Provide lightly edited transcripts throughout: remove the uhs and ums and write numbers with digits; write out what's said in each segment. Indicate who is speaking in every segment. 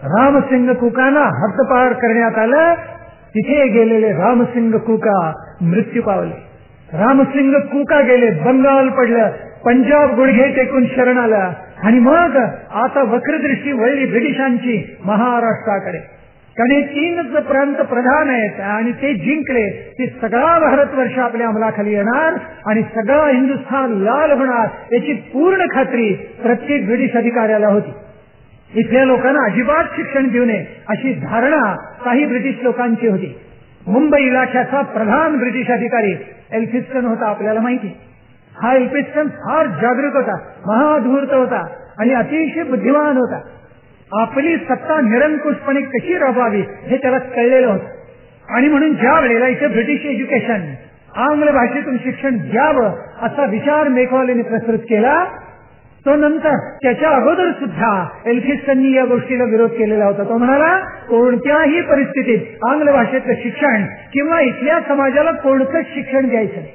Speaker 1: रामसिंग कुकांना हद्दपार करण्यात आलं. तिथे गेलेले रामसिंग कुका मृत्यू पावले. रामसिंग कुका गेले, बंगाल पडलं, पंजाब गुडघे टेकून शरण आला आणि मग आता वक्रदृष्टी वळली ब्रिटिशांची महाराष्ट्राकडे. कारण हे 3च प्रांत प्रधान आहेत आणि ते जिंकले की सगळा भारतवर्ष आपल्या अंमलाखाली येणार आणि सगळा हिंदुस्थान लाल होणार याची पूर्ण खात्री प्रत्येक ब्रिटिश अधिकाऱ्याला होती. इथल्या लोकांना अजिबात शिक्षण देऊ नये अशी धारणा काही ब्रिटिश लोकांची होती. मुंबई इलाख्याचा प्रधान ब्रिटिश अधिकारी एल्फिन्स्टन होता, आपल्याला माहिती. हा एल्फिन्स्टन फार जागरूक होता, महाधूर्त होता आणि अतिशय बुद्धिमान होता. आपली सत्ता निरंकुशपणे कशी राबवावी हे त्याला कळलेलं होतं आणि म्हणून ज्या वेळेला इथे ब्रिटिश एज्युकेशन, आंग्ल भाषेतून शिक्षण द्यावं असा विचार मेकॉलेने प्रस्तुत केला, तो नंतर त्याच्या अगोदर सुद्धा एल्फिन्स्टननी या गोष्टीला विरोध केलेला होता. तो म्हणाला कोणत्याही परिस्थितीत आंग्ल भाषेतलं शिक्षण किंवा इथल्या समाजाला कोणतंच शिक्षण द्यायचं नाही.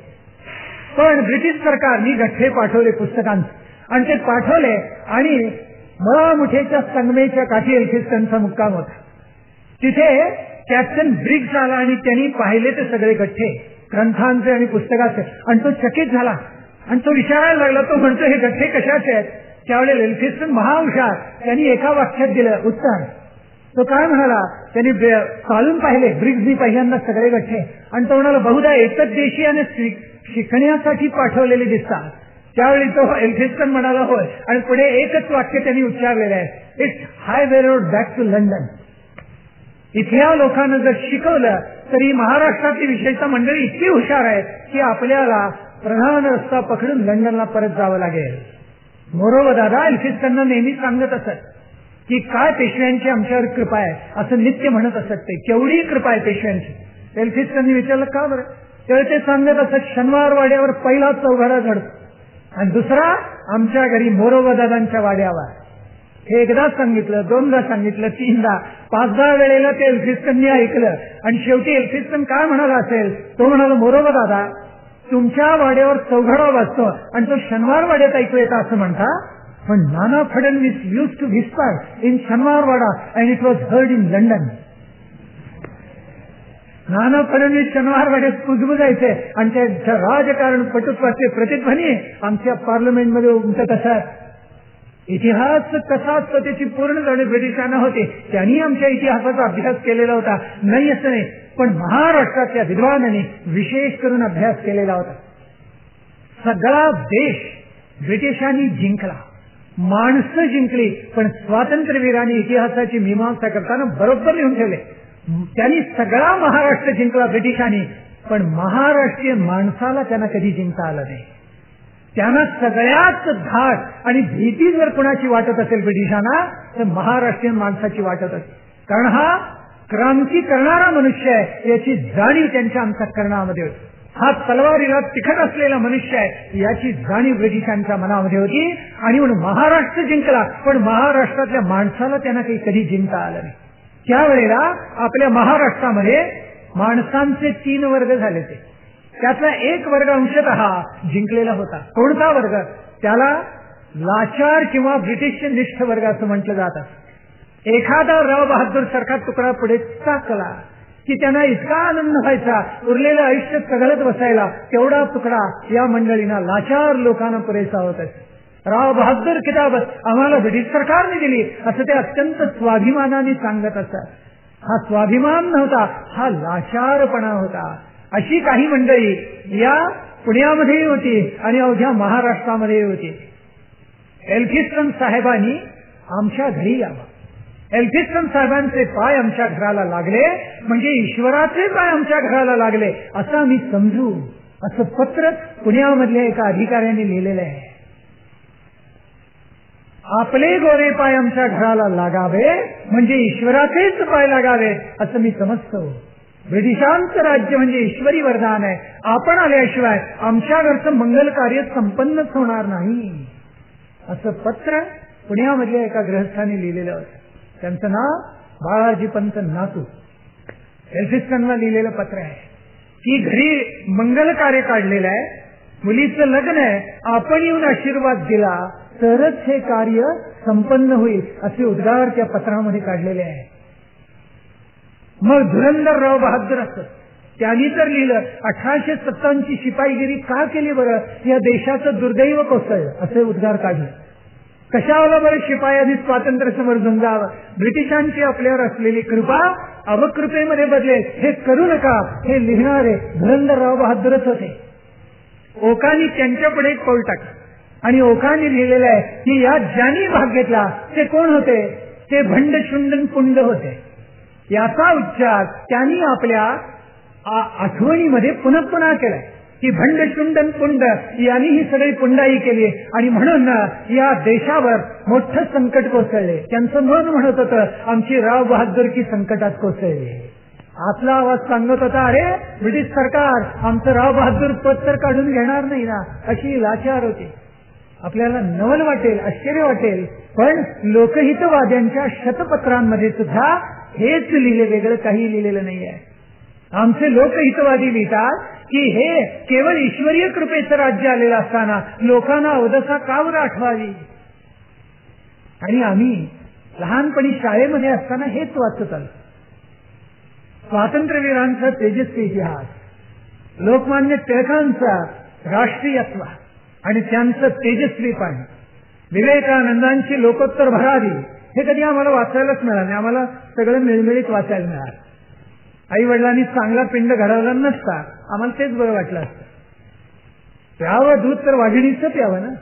Speaker 1: पण ब्रिटिश सरकारने गठ्ठे पाठवले पुस्तकांचे आणि ते पाठवले आणि मळामुठेच्या संगमेच्या काठी एल्फिन्स्टनचा मुक्काम होता. तिथे कॅप्टन ब्रिग्स आला आणि त्यांनी पाहिले ते सगळे गठ्ठे ग्रंथांचे आणि पुस्तकाचे आणि तो चकित झाला आणि तो विचारायला लागला. तो म्हणतो हे गठ्ठे कशाचे आहेत? त्यावेळेला एल्फिन्स्टन महाहुशार, त्यांनी एका वाक्यात दिलं उत्तर. तो काय म्हणाला, त्यांनी चालून पाहिले ब्रिग्सनी पहिल्यांदा सगळे गठ्ठे आणि तो म्हणाला बहुधा एकच देशी आणि शिकण्यासाठी पाठवलेले दिसतात. त्यावेळी तो एल्फिन्स्टन म्हणाला होय आणि पुढे एकच वाक्य त्यांनी उच्चारलेलं आहे, it's highway road back to London. इथल्या लोकांना जर शिकवलं तरी महाराष्ट्रातली विशेषतः मंडळी इतकी हुशार आहे की आपल्याला प्रधान रस्ता पकडून लंडनला परत जावं लागेल. मोरोवर दादा एल्फिन्स्टनना नेहमी सांगत असत की काय पेशव्यांची आमच्यावर कृपा आहे असं नित्य म्हणत असत. ते केवढी कृपा आहे पेशव्यांची. एल्फिन्स्टननी विचारलं का बरं? त्यावेळी ते सांगत असत शनिवार वाड्यावर पहिला चौघडा घडतो आणि दुसरा आमच्या घरी मोरोवर दादांच्या वाड्यावर. हे एकदा सांगितलं, दोनदा सांगितलं, 3दा, 5-10 वेळेला ते एल्फिन्स्टननी ऐकलं आणि शेवटी एल्फिन्स्टन काय म्हणाला असेल, तो म्हणाला मोरोवर दादा तुमच्या वाड्यावर चौघडा वाजतो आणि तो शनिवार वाड्यात ऐकू येतं असं म्हणता, पण Nana Fadnavis used to whisper in Shaniwar Wada and it was heard in London. Nana Fadnavis Shaniwar वाड्यात कुजबुजायचे आणि त्या राजकारण पटुत्वाचे प्रतिध्वनी आमच्या पार्लमेंटमध्ये उमटत असत. इतिहास कसा असतो त्याची पूर्ण जाणीव ब्रिटिशांना होती. त्यांनी आमच्या इतिहासाचा अभ्यास केलेला होता, नाही असं नाही, पण महाराष्ट्रातल्या विद्वानांनी विशेष करून अभ्यास केलेला होता. सगळा देश ब्रिटिशांनी जिंकला, माणसं जिंकली, पण स्वातंत्र्यवीरांनी इतिहासाची मीमांसा करताना बरोबर लिहून ठेवले. त्यांनी सगळा महाराष्ट्र जिंकला ब्रिटिशांनी, पण महाराष्ट्रीय माणसाला त्यांना कधी जिंकता आलं नाही. त्यांना सगळ्यात धाक आणि भीती जर कुणाची वाटत असेल ब्रिटिशांना तर महाराष्ट्रीयन माणसाची वाटत असेल. कारण हा क्रांती करणारा मनुष्य आहे याची जाणीव त्यांच्या अंतःकरणामध्ये होती. हा तलवारीला तिखट असलेला मनुष्य आहे याची जाणीव ब्रिटिशांच्या मनामध्ये होती आणि म्हणून महाराष्ट्र जिंकला, पण महाराष्ट्रातल्या माणसाला त्यांना काही कधी जिंकता आलं नाही. त्यावेळेला आपल्या महाराष्ट्रामध्ये माणसांचे 3 वर्ग झाले. त्यातला एक वर्ग अंशतः जिंकलेला होता. कोणता वर्ग? त्याला लाचार किंवा ब्रिटिश निष्ठ वर्ग असं म्हटलं जातं. एखादा राव बहादूर सारखा तुकडा पुढे टाकला की त्यांना इतका आनंद व्हायचा, उरलेलं आयुष्य चघळत बसायला. तेवढा तुकडा या मंडळींना लाचार लोकांना पुरेसा होत. राव बहादूर किताब आम्हाला ब्रिटिश सरकारने दिली असं ते अत्यंत स्वाभिमानाने सांगत असतात. हा स्वाभिमान नव्हता, हा लाचारपणा होता. अशी काही मंडळी या पुण्यामध्येही होती आणि अवघ्या महाराष्ट्रामध्ये होती. एल्फिन्स्टन साहेबांनी आमच्या घरी यावं. एल्फिन्स्टन साहेबांचे पाय आमच्या घराला लागले म्हणजे ईश्वराचे पाय आमच्या घराला लागले असं आम्ही समजू, असं पत्र पुण्यामधल्या एका अधिकाऱ्याने लिहिलेलं आहे. आपले गोरे पाय आमच्या घराला लागावे म्हणजे ईश्वराचेच पाय लागावे असं मी समजतो. ब्रिटिशांचं राज्य म्हणजे ईश्वरी वरदान आहे. आपण आल्याशिवाय आमच्या घरचं मंगल कार्य संपन्नच होणार नाही असं पत्र पुण्यामधल्या एका गृहस्थाने लिहिलेलं होतं. त्यांचं नाव बाळाजी पंत नातू. एल्फिन्स्टनला लिहिलेलं पत्र आहे की घरी मंगल कार्य काढलेलं आहे, मुलीचं लग्न आहे, आपण येऊन आशीर्वाद दिला तरच हे कार्य संपन्न होईल असे उद्गार त्या पत्रामध्ये काढलेले आहे. मग धुरंधरराव बहादूर असत, त्यांनी तर लिहिलं 1857 शिपाईगिरी का केली बरं, या देशाचं दुर्दैव कोसळलं असे उद्गार काढले. कशाला बरं शिपायांनी स्वातंत्र्य समोर झुंजावं, ब्रिटिशांची आपल्यावर असलेली कृपा अवकृपेमध्ये बदलेल हे करू नका, हे लिहिणारे धुरंधरराव बहादूरच होते. ओकांनी त्यांच्यापुढे एक पाऊल टाकलं आणि ओकांनी लिहिलेलं आहे की यात ज्यांनी भाग घेतला ते कोण होते, ते भंडशुंडन पुंड होते. याचा उच्चार त्यांनी आपल्या आठवणीमध्ये पुन्हा पुन्हा केलाय की भंडशुंडन पुंड यांनी ही सगळी पुंडाई केली आणि म्हणून या देशावर मोठं संकट कोसळले. त्यांचं मन म्हणत होतं आमची राव बहादुरकी संकटात कोसळली. आपला आवाज सांगत होता अरे ब्रिटिश सरकार आमचं राव बहादूर पद तर काढून घेणार नाही ना, अशी लाचार होती. आपल्याला नवल वाटेल, आश्चर्य वाटेल, पण लोकहितवाद्यांच्या शतपत्रांमध्ये सुद्धा हेच लिहिले, वेगळं काही लिहिलेलं नाहीये. आमचे लोकहितवादी लिहितात की हे केवळ ईश्वरीय कृपेचं राज्य आलेलं असताना लोकांना अवदसा का बरं आठवावी. आणि आम्ही लहानपणी शाळेमध्ये असताना हेच वाचत आलो. स्वातंत्र्यवीरांचा तेजस्वी इतिहास, लोकमान्य टिळकांचा राष्ट्रीयत्व आणि त्यांचं तेजस्वीपण, विवेकानंदांची लोकोत्तर भरारी, हे कधी आम्हाला वाचायलाच मिळालं नाही. आम्हाला सगळं मिळमिळीत वाचायला मिळालं. आई वडिलांनी चांगला पिंड घडवला नसता आम्हाला तेच बरं वाटलं असतं. प्यावं दूध तर वाघिणीचं प्यावं ना,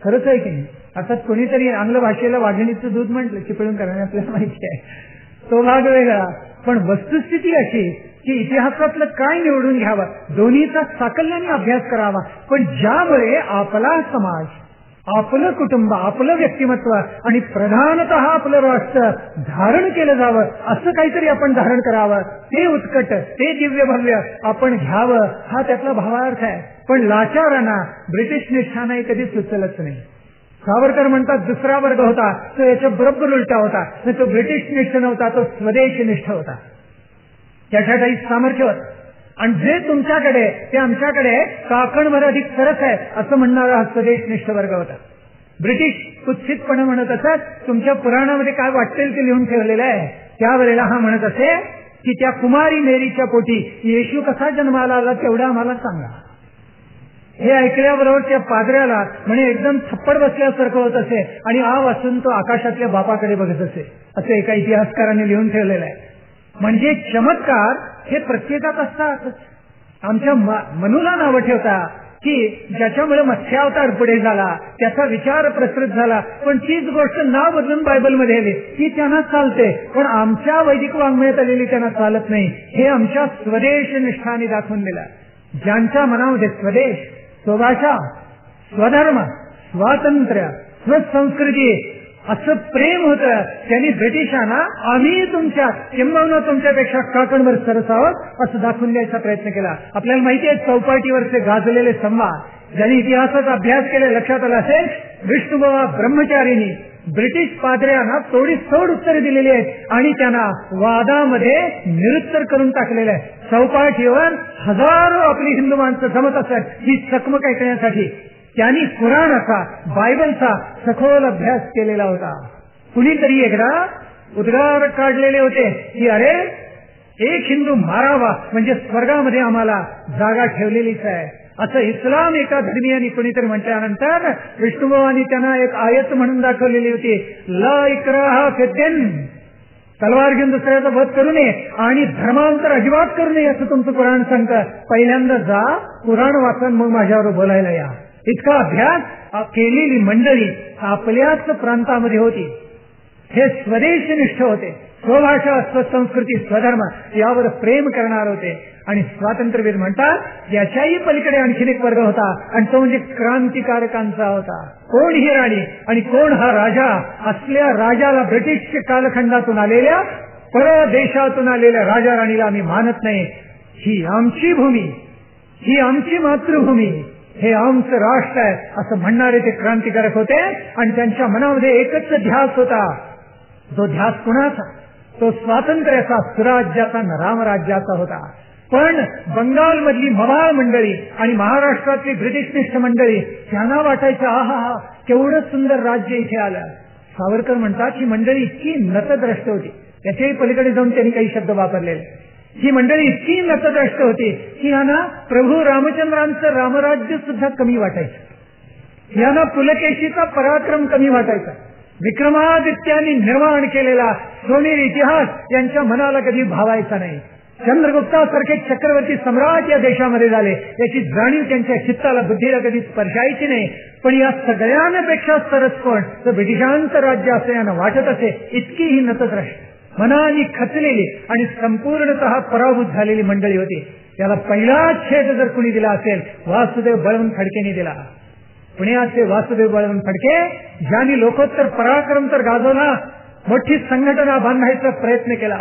Speaker 1: खरंच आहे की नाही. आता कोणीतरी आंग्ल भाषेला वाघिणीचं दूध म्हटलं चिपळून करणे आपल्याला माहिती आहे, तो भाग वेगळा. पण वस्तुस्थिती अशी की इतिहासातलं काय निवडून घ्यावं, दोन्हीचा साकल्याने अभ्यास करावा, पण ज्यामुळे आपला समाज, आपलं कुटुंब, आपलं व्यक्तिमत्व आणि प्रधानतः आपलं राष्ट्र धारण केलं जावं, असं काहीतरी आपण धारण करावं, ते उत्कट, ते दिव्य भव्य आपण घ्यावं, हा त्यातला भावार्थ आहे. पण लाचारांना ब्रिटिश निष्ठानाही कधी सुचलच नाही. सावरकर म्हणतात दुसरा वर्ग होता तो याच्या बरोबर उलटा होता, तो ब्रिटिश निष्ठ नव्हता, तो स्वदेशी निष्ठ होता. त्याच्या काही सामर्थ्य होत आणि जे तुमच्याकडे ते आमच्याकडे काकणभर अधिक सरस आहे असं म्हणणारा हा स्वदेशनिष्ठ वर्ग होता. ब्रिटिश कुत्सितपणे म्हणत असत तुमच्या पुराणामध्ये काय वाटेल ते लिहून ठेवलेलं आहे. त्यावेळेला हा म्हणत असे की त्या कुमारी मेरीच्या पोटी येशू कसा जन्माला आला तेवढा आम्हाला सांगा. हे ऐकल्याबरोबर त्या पादऱ्याला म्हणे एकदम थप्पड बसल्यासारखं होत असे आणि आ वाचून तो आकाशातल्या बापाकडे बघत असे, असं एका इतिहासकाराने लिहून ठेवलेलं आहे. म्हणजे चमत्कार हे प्रत्येकात असतात. आमच्या मनूला नावं ठेवता की ज्याच्यामुळे मत्स्यावतार पुढे झाला, त्याचा विचार प्रसृत झाला, पण तीच गोष्ट नाव बदलून बायबलमध्ये आली ती त्यांना चालते, पण आमच्या वैदिक वाङ्मयात आलेली त्यांना चालत नाही. हे आमच्या स्वदेश निष्ठाने दाखवून दिलं. ज्यांच्या मनामध्ये स्वदेश, स्वभाषा, स्वधर्म, स्वातंत्र्य, स्वसंस्कृती असं प्रेम होतं, त्यांनी ब्रिटिशांना आम्ही तुमच्या किंबहुना तुमच्यापेक्षा काकणभर सरस आहोत असं दाखवून द्यायचा प्रयत्न केला. आपल्याला माहिती आहे चौपाटीवरचे गाजलेले संवाद, ज्यांनी इतिहासाचा अभ्यास केला लक्षात आला असेल, विष्णुबुवा ब्रह्मचारींनी ब्रिटिश पादऱ्यांना तोडीसोड उत्तरे दिलेली आहेत आणि त्यांना वादामध्ये निरुत्तर करून टाकलेलं आहे. चौपाटीवर हजारो आपली हिंदू माणसं जमत असत ही चकमक ऐकण्यासाठी. त्यांनी कुराणाचा, बायबलचा सखोल अभ्यास केलेला होता. कुणीतरी एकदा उद्गार काढलेले होते की अरे एक हिंदू मारावा म्हणजे स्वर्गामध्ये आम्हाला जागा ठेवलेलीच आहे, असं इस्लाम एका धर्मीयांनी कुणीतरी म्हटल्यानंतर विष्णुभावांनी त्यांना एक आयत म्हणून दाखवलेली होती, ला इक्राहा फिद्दीन, तलवार घेऊन दुसऱ्याचा वध करू नये आणि धर्मांतर अजिबात करू नये असं तुमचं कुराण सांगतं. पहिल्यांदा जा कुराण वाचन मग माझ्यावर बोलायला या. इतका अभ्यास केलेली मंडळी आपल्याच प्रांतामध्ये होती. हे स्वदेशनिष्ठ होते, स्वभाषा, स्वसंस्कृती, स्वधर्म यावर प्रेम करणार होते. आणि स्वातंत्र्यवीर म्हणतात याच्याही पलीकडे आणखीन एक वर्ग होता आणि तो म्हणजे क्रांतिकारकांचा होता. कोण ही राणी आणि कोण हा राजा? असल्या राजाला ब्रिटिश कालखंडातून आलेल्या, परदेशातून आलेल्या राजा राणीला आम्ही मानत नाही. ही आमची भूमी, ही आमची मातृभूमी, हे आमचं राष्ट्र आहे असं म्हणणारे ते क्रांतिकारक होते. आणि त्यांच्या मनामध्ये एकच ध्यास होता. तो ध्यास कुणाचा? तो स्वातंत्र्याचा, सुराज्याचा, रामराज्याचा होता. पण बंगालमधली मवाळ मंडळी आणि महाराष्ट्रातली ब्रिटिशनिष्ठ मंडळी त्यांना वाटायचं आहा केवढं सुंदर राज्य इथे आलं. सावरकर म्हणतात ही मंडळी इतकी नतद्रष्ट होती, त्याच्याही पलीकडे जाऊन त्यांनी काही शब्द वापरलेले. ही मंडळी इतकी नतद्रष्ट होती की यांना प्रभू रामचंद्रांचं रामराज्य सुद्धा कमी वाटायचं, यांना पुलकेशीचा पराक्रम कमी वाटायचा. विक्रमादित्यांनी निर्माण केलेला सोनेरी इतिहास यांच्या मनाला कधी भावायचा नाही. चंद्रगुप्तासारखे चक्रवर्ती सम्राट या देशामध्ये झाले याची जाणीव त्यांच्या चित्ताला बुद्धीला कधी स्पर्शायची नाही. पण या सगळ्यांपेक्षा सरस कोण तर ब्रिटिशांचं राज्य असं यांना वाटत असे. इतकी ही नतद्रष्ट मनाने खचलेली आणि संपूर्णतः पराभूत झालेली मंडळी होती. त्याला पहिला छेद जर कुणी दिला असेल वासुदेव बळवंत फडकेंनी दिला. पुण्याचे वासुदेव बळवंत फडके ज्यांनी लोकोत्तर पराक्रम तर गाजवला, मोठी संघटना बांधायचा प्रयत्न केला.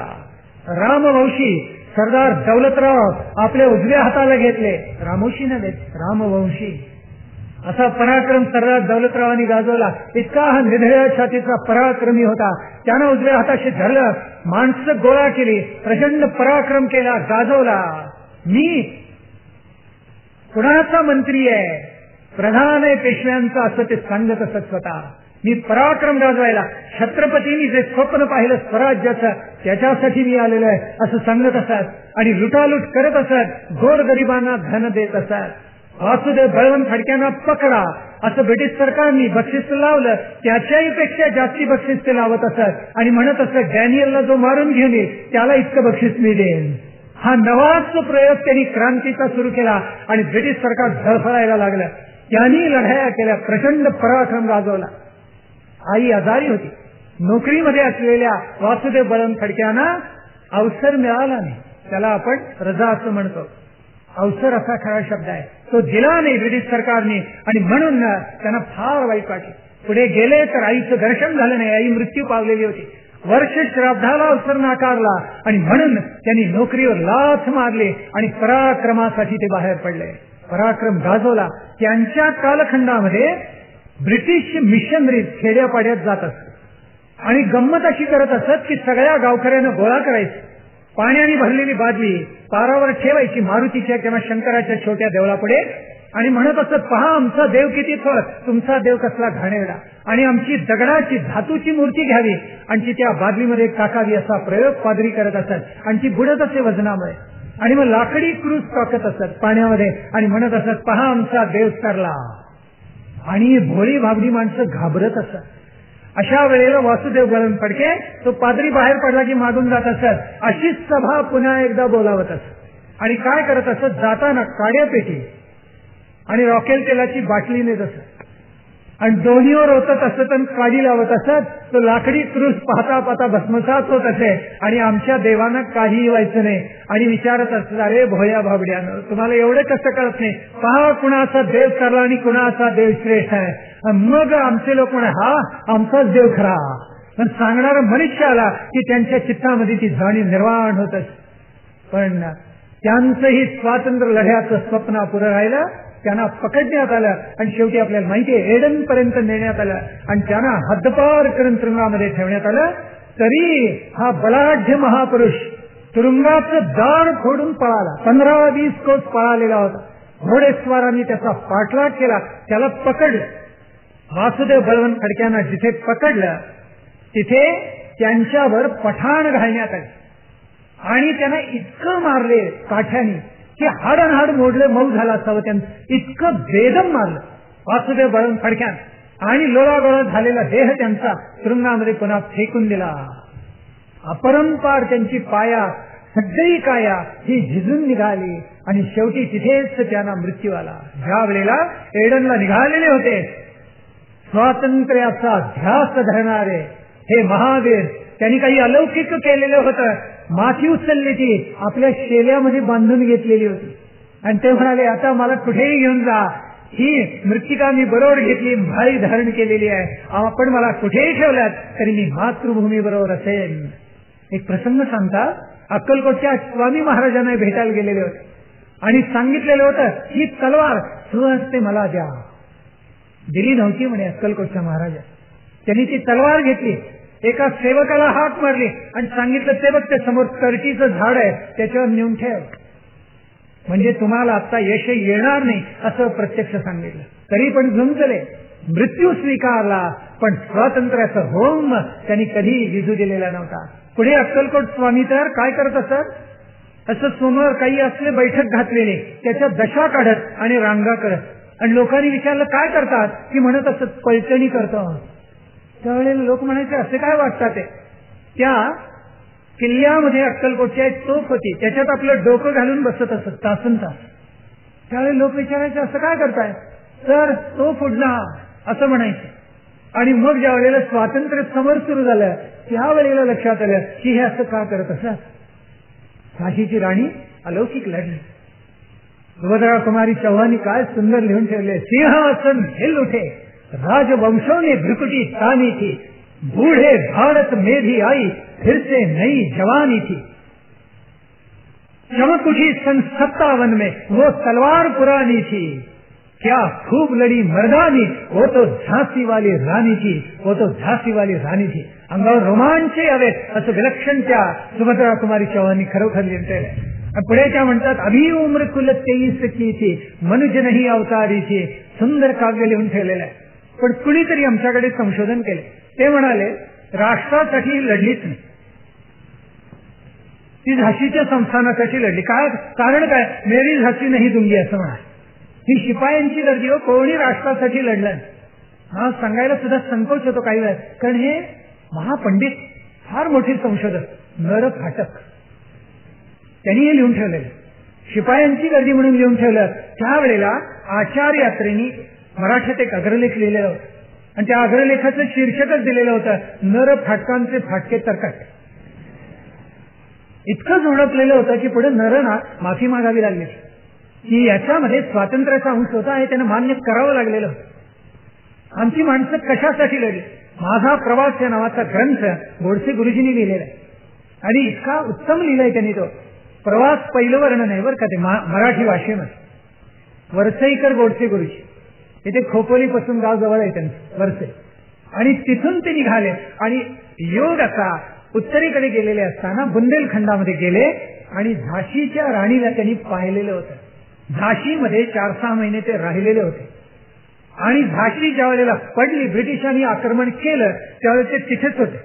Speaker 1: रामवंशी सरदार दौलतराव आपल्या उजव्या हाताला घेतले, रामवंशी नव्हे रामवंशी असा पराक्रम सरदार दौलतरावांनी गाजवला. इतका हा निधड्या छातीचा पराक्रमी होता. त्यानं उजव्या हाताशी धरलं, माणसं गोळा केली, प्रचंड पराक्रम केला, गाजवला. मी कुणाचा मंत्री आहे, प्रधान आहे पेशव्यांचा असं ते सांगत असत स्वतः. मी पराक्रम गाजवायला छत्रपतींनी जे स्वप्न पाहिलं स्वराज्याचं त्याच्यासाठी मी आलेलो आहे असं सांगत असत आणि लुटालूट करत असत, गोरगरिबांना धन देत असत. वासुदेव बळवंत फडक्यांना पकडा असं ब्रिटिश सरकारने बक्षीस लावलं, त्याच्याही पेक्षा जास्ती बक्षीस ते लावत असत आणि म्हणत असत डॅनियलला जो मारून घेऊन येईल त्याला इतकं बक्षीस मी देईन. हा नवाच प्रयोग त्यांनी क्रांतीचा सुरू केला आणि ब्रिटिश सरकार झळफळायला लागलं. त्यांनी लढाया केल्या, प्रचंड पराक्रम गाजवला. आई आजारी होती. नोकरीमध्ये असलेल्या वासुदेव बळवंत फडक्यांना अवसर मिळाला नाही. त्याला आपण रजा असं म्हणतो. अवसर असा खरा शब्द आहे. तो दिला नाही ब्रिटिश सरकारने आणि म्हणून त्यांना फार वाईट वाटले. पुढे गेले तर आईचं दर्शन झालं नाही. आई मृत्यू पावलेली होती. वर्ष श्राद्धाला अवसर नाकारला आणि म्हणून त्यांनी नोकरीवर लाथ मारली आणि पराक्रमासाठी ते बाहेर पडले. पराक्रम गाजवला. त्यांच्या कालखंडामध्ये ब्रिटिश मिशनरी खेड्यापाड्यात जात असत आणि गंमत अशी करत असत की सगळ्या गावकऱ्यांना गोळा करायचं, पाण्याने भरलेली बादली पारावर ठेवायची मारुतीच्या किंवा शंकराच्या छोट्या देवळापुढे आणि म्हणत असत पहा आमचा देव किती थोर, तुमचा देव कसला घाणेरडा, आणि आमची दगडाची धातूची मूर्ती घ्यावी आणि ती त्या बादलीमध्ये टाकावी असा प्रयोग पादरी करत असत आणि ती बुडत असे वजनामुळे. आणि मग लाकडी क्रूज टाकत असत पाण्यामध्ये आणि म्हणत असत पहा आमचा देव तरला. आणि भोळी भाबडी माणसं घाबरत असत. अशा वेळेला वासुदेव बळवंत फडके तो पादरी बाहेर पडला की मागून जात असत. अशीच सभा पुन्हा एकदा बोलावत असत आणि काय करत असत, जाताना काड्यापेटी आणि रॉकेल तेलाची बाटली नेत असत आणि दोन्हीवर होतच असत आणि काडी लावत असत. तो लाकडी क्रूस पाहता पाहता भस्मसात होत असे आणि आमच्या देवांना काहीही व्हायचं नाही आणि विचारत असत अरे भोळ्या भाबड्यानं तुम्हाला एवढं कसं कळत नाही, पहा कुणाचा देव सरला आणि कुणाचा देव श्रेष्ठ आहे. मग आमचे लोक म्हणे हा आमचाच देव खरा. पण सांगणारा मनुष्य आला की त्यांच्या चित्तामध्ये ती जाणीव निर्माण होत. पण त्यांचंही स्वातंत्र्य लढ्याचं स्वप्न अपुरं राहिलं. त्यांना पकडण्यात आलं आणि शेवटी आपल्याला माहिती आहे एडन पर्यंत नेण्यात आलं आणि त्यांना हद्दपार करून तुरुंगामध्ये ठेवण्यात आलं. तरी हा बलाढ्य महापुरुष तुरुंगाचं दार फोडून पळाला. 15-20 कोस पळालेला होता. घोडेस्वारांनी त्याचा पाठलाग केला, त्याला पकडलं. वासुदेव बळवंत फडक्यांना जिथे पकडलं तिथे त्यांच्यावर पठाण घालण्यात आले आणि त्यांना इतकं मारले काठ्याने की हाड मोडले, मऊ झाला असावं. त्यांचं इतकं बेदम मारलं वासुदेव बळवंत फडक्यांना आणि लोळागोळा झालेला देह त्यांचा तुरुंगामध्ये पुन्हा फेकून दिला. अपरंपार त्यांची पाया सगळी काया ही झिजून निघाली आणि शेवटी तिथेच त्यांना मृत्यू आला. ज्या वेळेला एडनला निघालेले होते स्वातंत्र्याचा ध्यास धरणारे हे महावीर, त्यांनी काही अलौकिक केलेलं होतं. माती उचलली ती आपल्या शेल्यामध्ये बांधून घेतलेली होती आणि ते म्हणाले आता मला कुठेही घेऊन जा, ही मृत्तिका मी बरोबर घेतली, भारी धारण केलेली आहे, आपण मला कुठेही ठेवल्यात तरी मी मातृभूमी बरोबर असेल. एक प्रसंग सांगतात, अक्कलकोटच्या स्वामी महाराजांना भेटायला गेलेले होते आणि सांगितलेलं होतं ही तलवार सुहस्ते मला द्या. दिली नव्हती म्हणे अक्कलकोटच्या महाराजा. त्यांनी ती तलवार घेतली, एका सेवकाला हाक मारली आणि सांगितलं ते बघ ते समोर करटीचं झाड आहे त्याच्यावर नेऊन ठेव. म्हणजे तुम्हाला आता यश येणार नाही असं प्रत्यक्ष सांगितलं. तरी पण झुंजले, मृत्यू स्वीकारला, पण स्वातंत्र्याचं होम त्यांनी कधी विजू दिलेला नव्हता. पुढे अक्कलकोट स्वामी तर काय करत असत, असं समोर काही असले बैठक घातलेले त्याच्या दशा काढत आणि रांगा करत, आणि लोकांनी विचारलं काय करतात, की म्हणत असत पलटणी करतो. त्यावेळेला लोक म्हणायचे असे काय वाटतात ते. त्या किल्ल्यामध्ये अक्कलकोटची एक तोफ होती, त्याच्यात आपलं डोकं घालून बसत असत तासन तास. त्यावेळी लोक विचारायचे असं काय करताय, तर तो फुडणार असं म्हणायचे. आणि मग ज्या वेळेला स्वातंत्र्य समर सुरू झालं त्यावेळेला लक्षात आलं की हे असं का करत असत. झाशीची राणी अलौकिक लढली. सुभद्रा कुमारी चौहानी काय सुंदर लिहून ठेवले. सिंहासन हिल उठे, राजवंशों ने भ्रुकुटी तानी थी, बूढ़े भारत में भी आई फिर से नई जवानी थी. चमक उठी सन 57 में वो तलवार पुरानी थी, क्या खूब लड़ी मर्दानी, वो तो झांसी वाली राणी थी, वो तो झांसी वाली राणी थी. अंगावर रोमांच यावेत असं विलक्षण त्या सुभद्रा कुमारी चौहानी खरोखर लिहिलेलं. पुढे त्या म्हणतात अभी उम्र कुल 23 की थी, मनुज नाही अवतारी थी. सुंदर काव्य लिहून ठेवलेलं आहे. पण कुणीतरी आमच्याकडे संशोधन केले. ते म्हणाले राष्ट्रासाठी लढलीच नाही, ती झाशीच्या संस्थानासाठी लढली. काय कारण काय, मेरी झाशी नाही दुंगी असं म्हणाले. ही शिपायांची गर्दी हो, कोणी राष्ट्रासाठी लढलं. हा सांगायला सुद्धा संकोच होतो काही वेळा, कारण हे महापंडित फार मोठे संशोधक नर फाटक त्यांनी हे लिहून ठेवलेलं. शिपायांची गर्दी म्हणून लिहून ठेवलं. त्यावेळेला आचार्य यात्रेनी मराठीत एक अग्रलेख लिहिलेला होता, आणि त्या अग्रलेखाचं शीर्षकच दिलेलं होतं नर फाटकांचे फाटके तरकट. इतकं झोडपलेलं होतं की पुढे नरना माफी मागावी लागली की याच्यामध्ये स्वातंत्र्याचा अंश होता हे त्यांना मान्य करावं लागलेलं होतं. आमची माणसं कशासाठी लढली. माझा प्रवास या नावाचा ग्रंथ गोडसे गुरुजींनी लिहिलेला आहे, आणि इतका उत्तम लिहिलाय त्यांनी तो. प्रवास पहिलं वर्णन आहे बरं का ते मराठी भाषेमध्ये. वरसईकर गोडसे गुरुजी, इथे खोपोलीपासून गाव जवळ आहे त्यांचं वरसई, आणि तिथून ते निघाले आणि योग असा उत्तरेकडे गेलेले असताना बुंदेलखंडामध्ये गेले, आणि झाशीच्या राणीला त्यांनी पाहिलेलं होतं. झाशीमध्ये 4-6 महिने ते राहिलेले होते, आणि झाशी ज्या वेळेला पडली, ब्रिटिशांनी आक्रमण केलं त्यावेळेस ते तिथेच होते.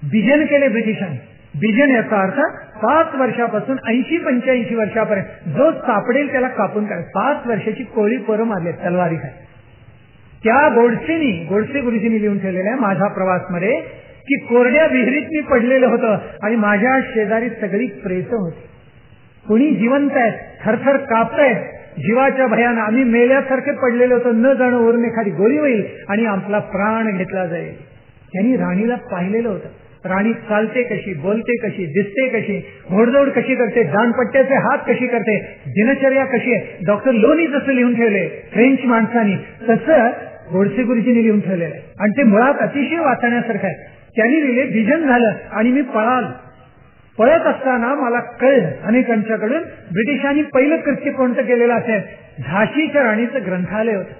Speaker 1: बिजन केले ब्रिटिशांनी. बिजन याचा अर्थ 5 वर्षापासून 80-85 वर्षापर्यंत जो सापडेल त्याला कापून काढ. 5 वर्षाची कोळी पोरं मारले तलवारी खाली. त्या गोडसे गुरुजींनी लिहून ठेवलेल्या माझा प्रवासमध्ये की कोरड्या विहिरीत मी पडलेलं होतं, आणि माझ्या शेजारी सगळी प्रेत होती. कुणी जिवंत आहेत, थरथर कापतायत जीवाच्या भयानं. आम्ही मेल्यासारखे पडलेलो होतो, न जाणं वरून एखादी गोळी होईल आणि आपला प्राण घेतला जाईल. त्यांनी राणीला पाहिलेलं होतं. राणी चालते कशी, बोलते कशी, दिसते कशी, घोडदौड कशी करते, दानपट्ट्याचे हात कशी करते, दिनचर्या कशी आहे. डॉक्टर लोनी जसं लिहून ठेवले फ्रेंच माणसांनी, तसं गोडसे गुरुजींनी लिहून ठेवलेलं आहे, आणि ते मुळात अतिशय वाचण्यासारखं आहे. त्यांनी लिहिले बिजन झालं आणि मी पळालो. पळत असताना मला कळलं अनेकांच्याकडून ब्रिटिशांनी पहिलं कृत्य कोणतं केलेलं असेल. झाशीच्या राणीचं ग्रंथालय होतं.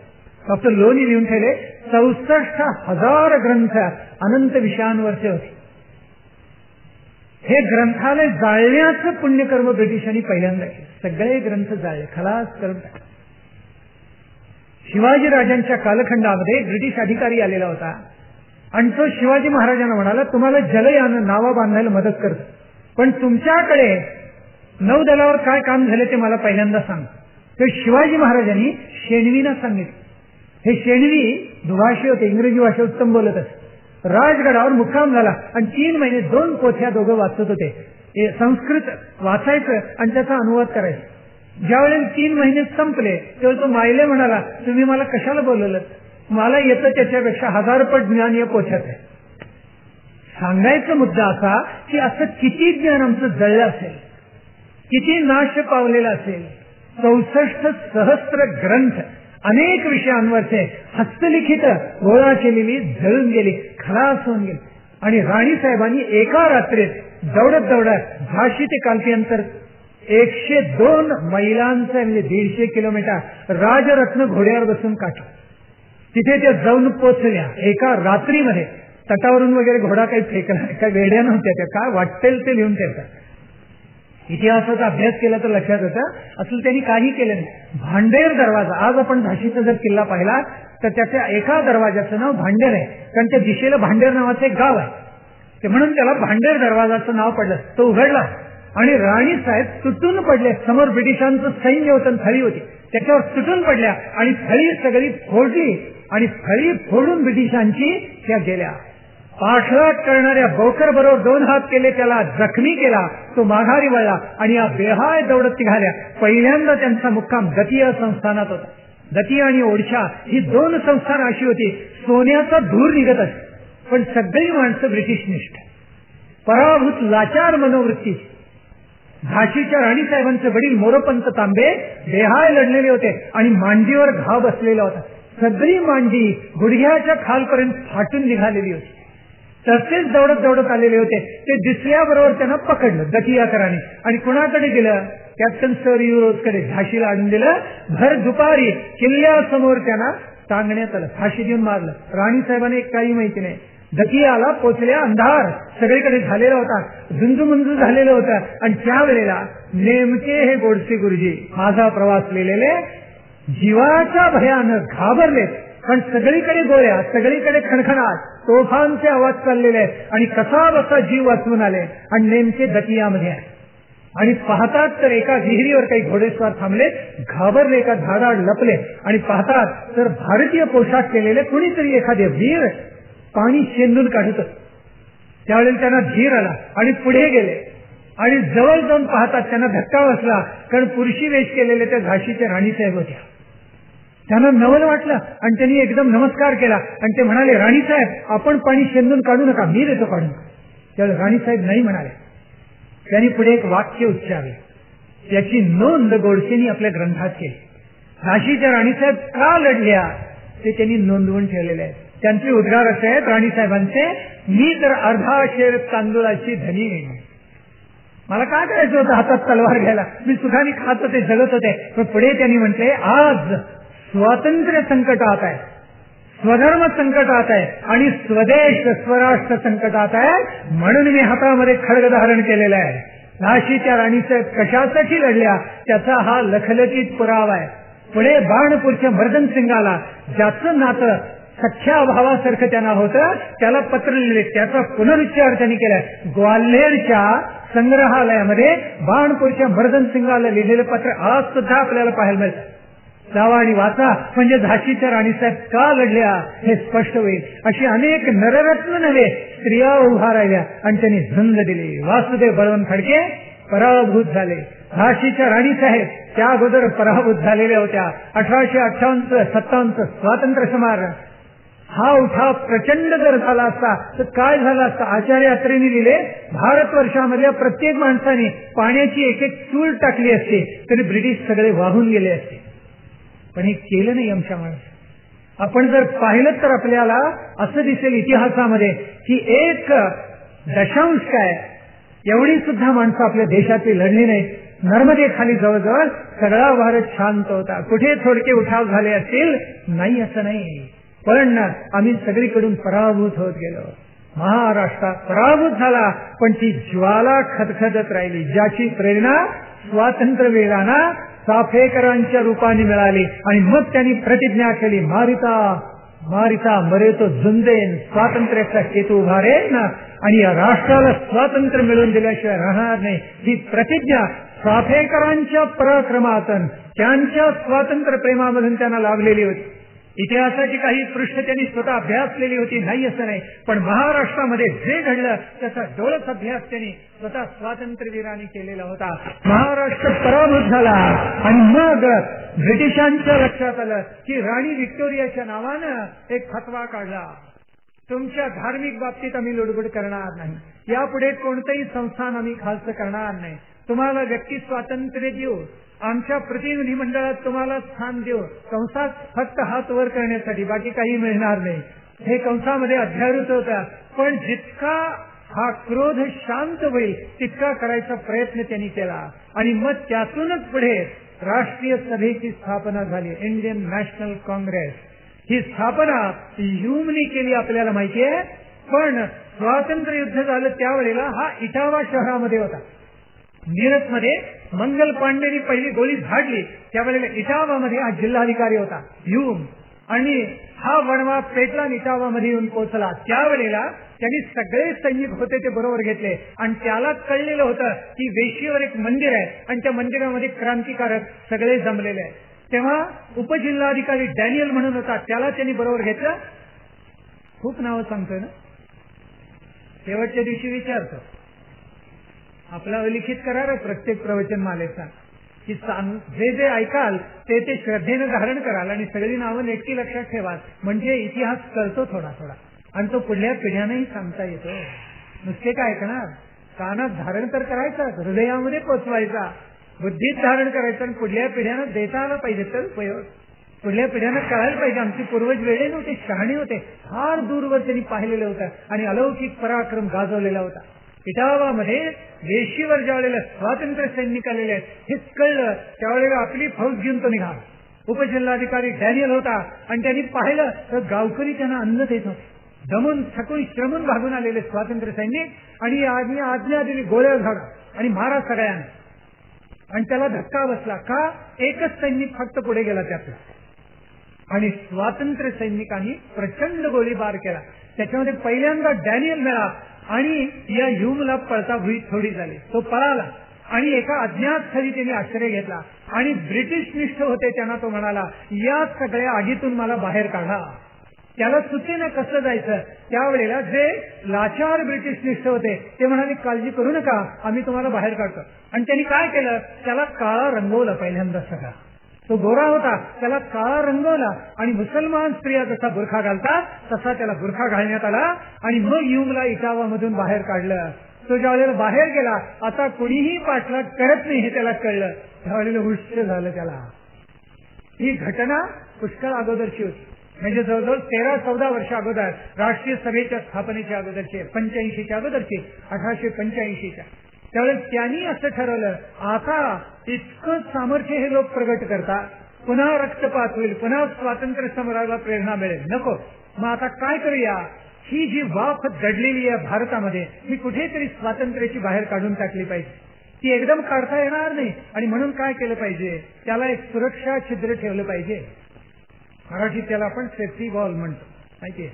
Speaker 1: डॉक्टर लोनी लिहून ठेवले 64,000 ग्रंथ अनंत विषयांवरचे होते. हे ग्रंथालय जाळण्याचं पुण्यकर्म ब्रिटिशांनी पहिल्यांदा केलं. सगळे ग्रंथ जाळले, खलास करून टाकले. शिवाजी राजांच्या कालखंडामध्ये ब्रिटिश अधिकारी आलेला होता, आणि तो शिवाजी महाराजांना म्हणाला तुम्हाला जलयान नावा बांधायला मदत करतो, पण तुमच्याकडे नौदलावर काय काम झाले ते मला पहिल्यांदा सांग. तर शिवाजी महाराजांनी शेणवीना सांगितलं. हे शेणवी दुभाषी होते, इंग्रजी भाषा उत्तम बोलत असत. राजगडावर मुक्काम झाला, आणि 3 महिने 2 पोथ्या दोघं वाचत होते. संस्कृत वाचायचं आणि त्याचा अनुवाद करायचा. ज्यावेळेला 3 महिने संपले तेव्हा तो मायले म्हणाला तुम्ही मला कशाला बोलवलं, मला येतं त्याच्यापेक्षा 1000 पट ज्ञान या पोथ्यात आहे. सांगायचा मुद्दा असा की असं किती ज्ञान आमचं जळलं असेल, किती नाश पावलेला असेल. 64 सहस्त्र ग्रंथ अनेक विषयांवरचे हस्तलिखित गोळा केलेली जळून गेली, खलास होऊन गेली. आणि राणी साहेबांनी एका रात्रीत दौडत झाशी ते कालती अंतर 102 मैलांचं म्हणजे 150 किलोमीटर राजरत्न घोड्यावर बसून काढलं. तिथे त्या जाऊन पोचल्या एका रात्रीमध्ये. तटावरून वगैरे घोडा काही फेकला, काही वेड्या नव्हत्या त्या, काय वाटेल ते लिहून ठेवतात. इतिहासाचा अभ्यास केला तर लक्षात येतं असलं त्यांनी काही केलं नाही. भांडेर दरवाजा, आज आपण झाशीचा जर किल्ला पाहिला तर त्याच्या एका दरवाजाचं नाव भांडेर आहे, कारण त्या दिशेला भांडेर नावाचं एक गाव आहे, ते म्हणून त्याला भांडेर दरवाजाचं नाव पडलं. तो उघडला आणि राणी साहेब तुटून पडले. समोर ब्रिटिशांचं सैन्य होतं, थळी होती, त्याच्यावर तुटून पडल्या आणि थळी सगळी फोडली आणि थळी फोडून ब्रिटिशांची त्या गेल्या. पाठलाग करणाऱ्या बोकर बरोबर 2 हात केले, त्याला जखमी केला, तो माघारी वळला आणि या बेहाय दौडत निघाल्या. पहिल्यांदा त्यांचा मुक्काम दतिया संस्थानात होता. दतिया आणि ओडिशा ही 2 संस्थान अशी होती, सोन्याचा धूर निघत असे, पण सगळी माणसं ब्रिटिशनिष्ठ, पराभूत लाचार मनोवृत्ती. झाशीच्या राणीसाहेबांचे वडील मोरोपंत तांबे बेहाय लढलेले होते आणि मांडीवर घाव बसलेला होता. सगळी मांडी गुडघ्याच्या खालपर्यंत फाटून निघालेली होती. तसेच दौडत दौडत आलेले होते. ते दिसल्याबरोबर त्यांना पकडलं दतियाकरांनी आणि कुणाकडे दिलं? Captain sir युरोजकडे. झाशीला आणून दिलं. भर दुपारी किल्ल्यासमोर त्यांना टांगण्यात आलं, फाशी देऊन मारलं. राणीसाहेबांना एक काही माहिती नाही. दतियाला पोचल्या अंधार सगळीकडे झालेला होता, झुंजूमुंजू झालेलं होतं आणि त्यावेळेला नेमके हे गोडसे गुरुजी माझा प्रवास लिहिलेले जीवाच्या भयानं घाबरले, पण सगळीकडे गोळ्या, सगळीकडे खणखणाट, तोफांचे आवाज चाललेले आहेत आणि कसा बसा जीव वाचवून आले आणि नेमके दतियामध्ये आहे. आणि पाहतात तर एका विहिरीवर काही घोडेस्वार थांबले, घाबरले, एका झाडात लपले आणि पाहतात तर भारतीय पोशाख केलेले कुणीतरी एखादे वीर पाणी शेंदून काढत. त्यावेळेला त्यांना धीर आला आणि पुढे गेले आणि जवळ जाऊन पाहतात त्यांना धक्का बसला, कारण पुरुषी वेश केलेले त्या झाशीच्या राणीसाहेब होत्या. त्यांना नवल वाटलं आणि त्यांनी एकदम नमस्कार केला आणि ते म्हणाले, राणीसाहेब आपण पाणी शेंदून काढू नका, मी देतो काढून. त्यावेळेला राणीसाहेब नाही म्हणाले. त्यांनी पुढे एक वाक्य उच्चारले, त्याची नोंद गोडसेंनी आपल्या ग्रंथात केली. झाशीच्या राणीसाहेब का लढल्या ते त्यांनी नोंदवून ठेवलेले आहे. त्यांचे उद्गार असे आहेत राणीसाहेबांचे, मी तर अर्धा शेर तांदूळाची धनी नाही. मला काय करायचं होतं हातात तलवार घ्यायला, मी सुखाने खात होते, जगत होते. पण पुढे त्यांनी म्हटले, आज स्वातंत्र्य संकटात आहे, स्वधर्म संकटात आहे आणि स्वदेश स्वराष्ट्र संकटात आहे, म्हणून मी हातामध्ये खड्ग धारण केलेला आहे. झाशीच्या राणीसाहेब कशासाठी लढल्या त्याचा हा लखलखीत पुरावा आहे. पुढे बाणपूरच्या मर्दन सिंगाला ज्याचं नातं सख्या भावासारखं त्यांना होतं त्याला पत्र लिहिले, त्याचा पुनरुच्चार त्यांनी केलाय. ग्वाल्हेरच्या संग्रहालयामध्ये बाणपूरच्या मर्दन सिंगाला लिहिलेलं पत्र आज सुद्धा आपल्याला पाहायला मिळतं. जावा आणि वाचा, म्हणजे झाशीच्या राणीसाहेब का लढल्या हे स्पष्ट होईल. अशी अनेक नररत्न नव्हे स्त्रिया उभा राहिल्या आणि त्यांनी झुंज दिली. वासुदेव बळवंत फडके पराभूत झाले. झाशीच्या राणीसाहेब त्या अगोदर पराभूत झालेल्या होत्या. 1858-57 स्वातंत्र्य समारोह हा उठाव प्रचंड जर झाला असता तर काय झालं असतं? आचार्य अत्रेंनी लिहिले, भारतवर्षामधल्या प्रत्येक माणसाने पाण्याची एक एक चूल टाकली असते तरी ब्रिटिश सगळे वाहून गेले असते. पण हे केलं नाही आमच्या माणसाने. आपण जर पाहिलं तर आपल्याला असं दिसेल इतिहासामध्ये की 1 काय एवढी सुद्धा माणसं आपल्या देशातली लढली नाही. नर्मदे खाली जवळजवळ सगळा भारत शांत होता. कुठे थोडके उठाव झाले असतील नाही असं नाही, पण आम्ही सगळीकडून पराभूत होत गेलो. महाराष्ट्रात पराभूत झाला पण ती ज्वाला खदखदत राहिली, ज्याची प्रेरणा स्वातंत्र्यवीरांना चाफेकरांच्या रूपाने मिळाली. आणि मग त्यांनी प्रतिज्ञा केली, मारिता मारिता मरे तो झुंजेन, स्वातंत्र्याचा केतू उभारेन आणि या राष्ट्राला स्वातंत्र्य मिळवून दिल्याशिवाय राहणार नाही. ही प्रतिज्ञा चाफेकरांच्या पराक्रमातून, त्यांच्या स्वातंत्र्य प्रेमामधून त्यांना लाभलेली होती. इतिहासाची काही पृष्ठ त्यांनी स्वतः अभ्यासलेली होती, नाही असं नाही, पण महाराष्ट्रामध्ये जे घडलं त्याचा डोळस अभ्यास त्यांनी स्वतः स्वातंत्र्यवीरांनी केलेला होता. महाराष्ट्र पराभूत झाला आणि मग ब्रिटिशांच्या लक्षात आलं की राणी व्हिक्टोरियाच्या नावानं एक फतवा काढला, तुमच्या धार्मिक बाबतीत आम्ही लुडबुड करणार नाही, यापुढे कोणतंही संस्थान आम्ही खालचं करणार नाही, तुम्हाला व्यक्ती स्वातंत्र्य देऊ, आमच्या प्रतिनिधी मंडळात तुम्हाला स्थान देऊ, कंसात फक्त हात वर करण्यासाठी, बाकी काही मिळणार नाही. हे कंसामध्ये अध्यारूत होता, पण जितका हा क्रोध शांत होईल तितका करायचा प्रयत्न त्यांनी केला. आणि मग त्यातूनच पुढे राष्ट्रीय सभेची स्थापना झाली, इंडियन नॅशनल काँग्रेस. ही स्थापना ह्यूमनी केली आपल्याला माहिती आहे, पण स्वातंत्र्य युद्ध झालं त्यावेळेला हा इटावा शहरामध्ये होता. मीरजमध्ये मंगल पांडेनी पहिली गोळी झाडली त्यावेळेला इटावामध्ये हा जिल्हाधिकारी होता ह्यूम, आणि हा वणवा पेटला इटावामध्ये येऊन पोहोचला. त्यावेळेला त्यांनी सगळे सैनिक होते ते बरोबर घेतले आणि त्याला कळलेलं होतं की वेशीवर एक मंदिर आहे आणि त्या मंदिरामध्ये क्रांतिकारक सगळे जमलेले आहेत. तेव्हा उपजिल्हाधिकारी डॅनियल म्हणून होता, त्याला त्यांनी बरोबर घेतलं. खूप नावं सांगतोय ना, शेवटच्या दिवशी विचारतो आपला अलिखित करार प्रत्येक प्रवचन मालेचा की जे जे ऐकाल ते ते श्रद्धेनं धारण कराल आणि सगळी नावं नेटकी लक्षात ठेवाल, म्हणजे इतिहास कळतो थोडा थोडा आणि तो पुढल्या पिढ्यांनाही सांगता येतो. नुसते काय ऐकणार, कानात धारण तर करायचा, हृदयामध्ये पोचवायचा, बुद्धीत धारण करायचं आणि पुढल्या पिढ्यांना देता आला पाहिजे. तर उपयोग पुढल्या पिढ्यांना कळायला पाहिजे आमचे पूर्वज वेळे नव्हते, शहाणे होते, फार दूरवर त्यांनी पाहिलेलं होतं आणि अलौकिक पराक्रम गाजवलेला होता. इटावामध्ये वेशीवर ज्यावेळेला स्वातंत्र्य सैनिक आलेले आहेत हेच कळलं त्यावेळेला आपली फौज घेऊन तो निघाला. उपजिल्हाधिकारी डॅनियल होता आणि त्यांनी पाहिलं तर गावकरी त्यांना अन्न देत होते. दमून थकून श्रमून भागून आलेले स्वातंत्र्य सैनिक आणि आज्ञा दिली गोळ्या झाडा आणि मारा सगळ्यांना. आणि त्याला धक्का बसला का, एकच सैनिक फक्त पुढे गेला त्यातला आणि स्वातंत्र्य सैनिकांनी प्रचंड गोळीबार केला. त्याच्यामध्ये पहिल्यांदा डॅनियल मिळाला आणि या ह्यूमला पळता भुई थोडी झाली, तो पळाला आणि एका अज्ञात स्थळी त्यांनी आश्रय घेतला आणि ब्रिटिश निष्ठ होते त्यांना तो म्हणाला या सगळ्या आगीतून मला बाहेर काढा. त्याला सुचेना कसं जायचं. त्यावेळेला जे लाचार ब्रिटिश निष्ठ होते ते म्हणाले काळजी करू नका, आम्ही तुम्हाला बाहेर काढतो. आणि त्यांनी काय केलं, त्याला काळा रंगवलं पहिल्यांदा सगळा. तो गोरा होता त्याला काळा रंगवला आणि मुसलमान स्त्रिया जसा बुरखा घालतात तसा त्याला बुरखा घालण्यात आला आणि मग ह्यूमला इटावामधून बाहेर काढलं. तो ज्यावेळेला बाहेर गेला आता कोणीही पाठलाग करत नाही हे त्याला कळलं, त्यावेळेला हुश झालं त्याला. ही घटना पुष्कळ अगोदरची होती, म्हणजे जवळजवळ 13-14 वर्ष अगोदर, राष्ट्रीय सभेच्या स्थापनेच्या अगोदरचे, 85च्या अगोदरचे, 1885च्या. त्यावेळेस त्यांनी असं ठरवलं आता इतकं सामर्थ्य हे लोक प्रगट करतात, पुन्हा रक्तपात होईल, पुन्हा स्वातंत्र्य समराला प्रेरणा मिळेल, नको. मग आता काय करूया, ही जी वाफ दडलेली आहे भारतामध्ये ही कुठेतरी स्वातंत्र्याची बाहेर काढून टाकली पाहिजे. ती एकदम काढता येणार नाही आणि म्हणून काय केलं पाहिजे, त्याला एक सुरक्षा छिद्र ठेवलं पाहिजे. मराठीत त्याला आपण सेफ्टी वॉल म्हणतो, माहितीये,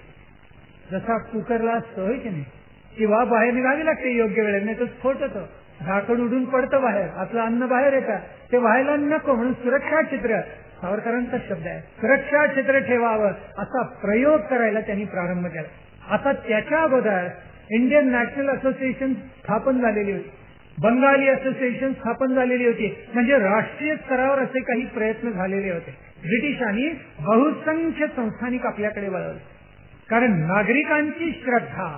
Speaker 1: जसा कुकरला असतो की नाही, की वाफ बाहेर निघावी लागते योग्य वेळेत, नाही तर स्फोट होतो, झाकण उडून पडतं बाहेर, आपलं अन्न बाहेर येतं, ते व्हायला नको म्हणून सुरक्षा छिद्र, सावरकरांचा शब्द आहे, सुरक्षा छिद्र ठेवावं असा प्रयोग करायला त्यांनी प्रारंभ केला. आता त्याच्या अगोदर इंडियन नॅशनल असोसिएशन स्थापन झालेली होती, बंगाली असोसिएशन स्थापन झालेली होती, म्हणजे राष्ट्रीय स्तरावर असे काही प्रयत्न झालेले होते. ब्रिटिशांनी बहुसंख्य संस्थानिक आपल्याकडे वळवले, कारण नागरिकांची श्रद्धा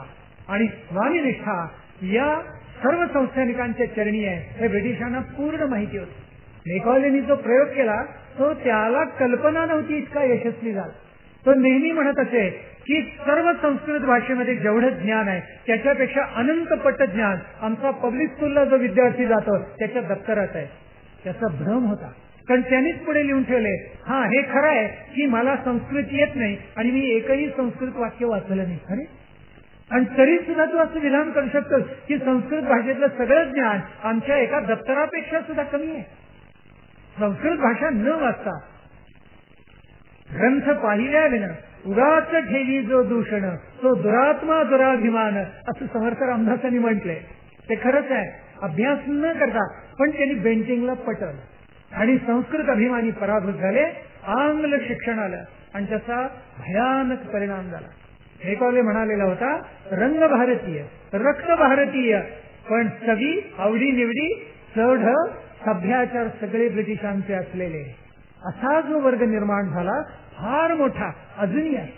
Speaker 1: आणि स्वामीनिष्ठा या सर्व संस्थानिकांच्या चरणी आहे हे ब्रिटिशांना पूर्ण माहिती होती. मेकॉलेनी जो प्रयोग केला तो त्याला कल्पना नव्हती इतका यशस्वी झाला. तो नेहमी म्हणत असे की सर्व संस्कृत भाषेमध्ये जेवढं ज्ञान आहे त्याच्यापेक्षा अनंतपट ज्ञान आमचा पब्लिक स्कूलला जो विद्यार्थी जातो त्याच्या दप्तरात आहे. त्याचा भ्रम होता, कारण त्यांनीच पुढे लिहून ठेवले, हा हे खरं आहे की मला संस्कृत येत नाही आणि मी एकही संस्कृत वाक्य वाचलं नाही, खरे, आणि तरी सुद्धा तू असं विधान करू शकतोस की संस्कृत भाषेतलं सगळं ज्ञान आमच्या एका दप्तरापेक्षा सुद्धा कमी आहे. संस्कृत भाषा न वाचता ग्रंथ पाहिल्या विना उगाच ठेवी जो दूषण तो दुरात्मा दुराभिमान असं समर्थ रामदासांनी म्हटलंय. ते खरंच आहे, अभ्यास न करता पण त्यांनी बेंटिंगला पटवलं आणि संस्कृत अभिमानी पराभूत झाले, आंग्ल शिक्षण आलं आणि त्याचा भयानक परिणाम झाला. मेकॉले म्हणालेला होता, रंग भारतीय, रक्त भारतीय, पण सगळी आवडी निवडी, चढ सभ्याचार सगळे ब्रिटिशांचे असलेले, असा जो वर्ग निर्माण झाला फार मोठा अजूनही आहे,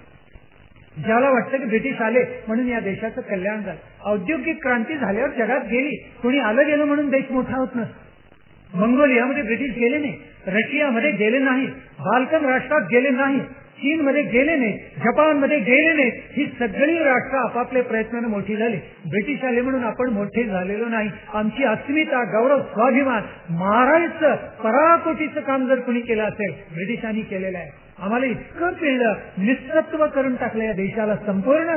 Speaker 1: ज्याला वाटतं की ब्रिटिश आले म्हणून या देशाचं कल्याण झालं. औद्योगिक क्रांती झाल्यावर जगात गेली, कोणी आलं गेलं म्हणून देश मोठा होत नसतो. मंगोलियामध्ये ब्रिटिश गेले नाही, रशियामध्ये गेले नाही, बाल्कन राष्ट्रात गेले नाही, चीनमध्ये गेले नाही, जपानमध्ये गेले नाही, ही सगळी राष्ट्र आपापल्या प्रयत्नाने मोठी झाली. ब्रिटिश आले म्हणून आपण मोठे झालेलो नाही. आमची अस्मिता, गौरव, स्वाभिमान मारायचं पराकोटीचं काम जर कुणी केलं असेल ब्रिटिशांनी केलेलं आहे. आम्हाला इतकं पिळलं, निस्सत्व करून टाकलं या देशाला संपूर्ण.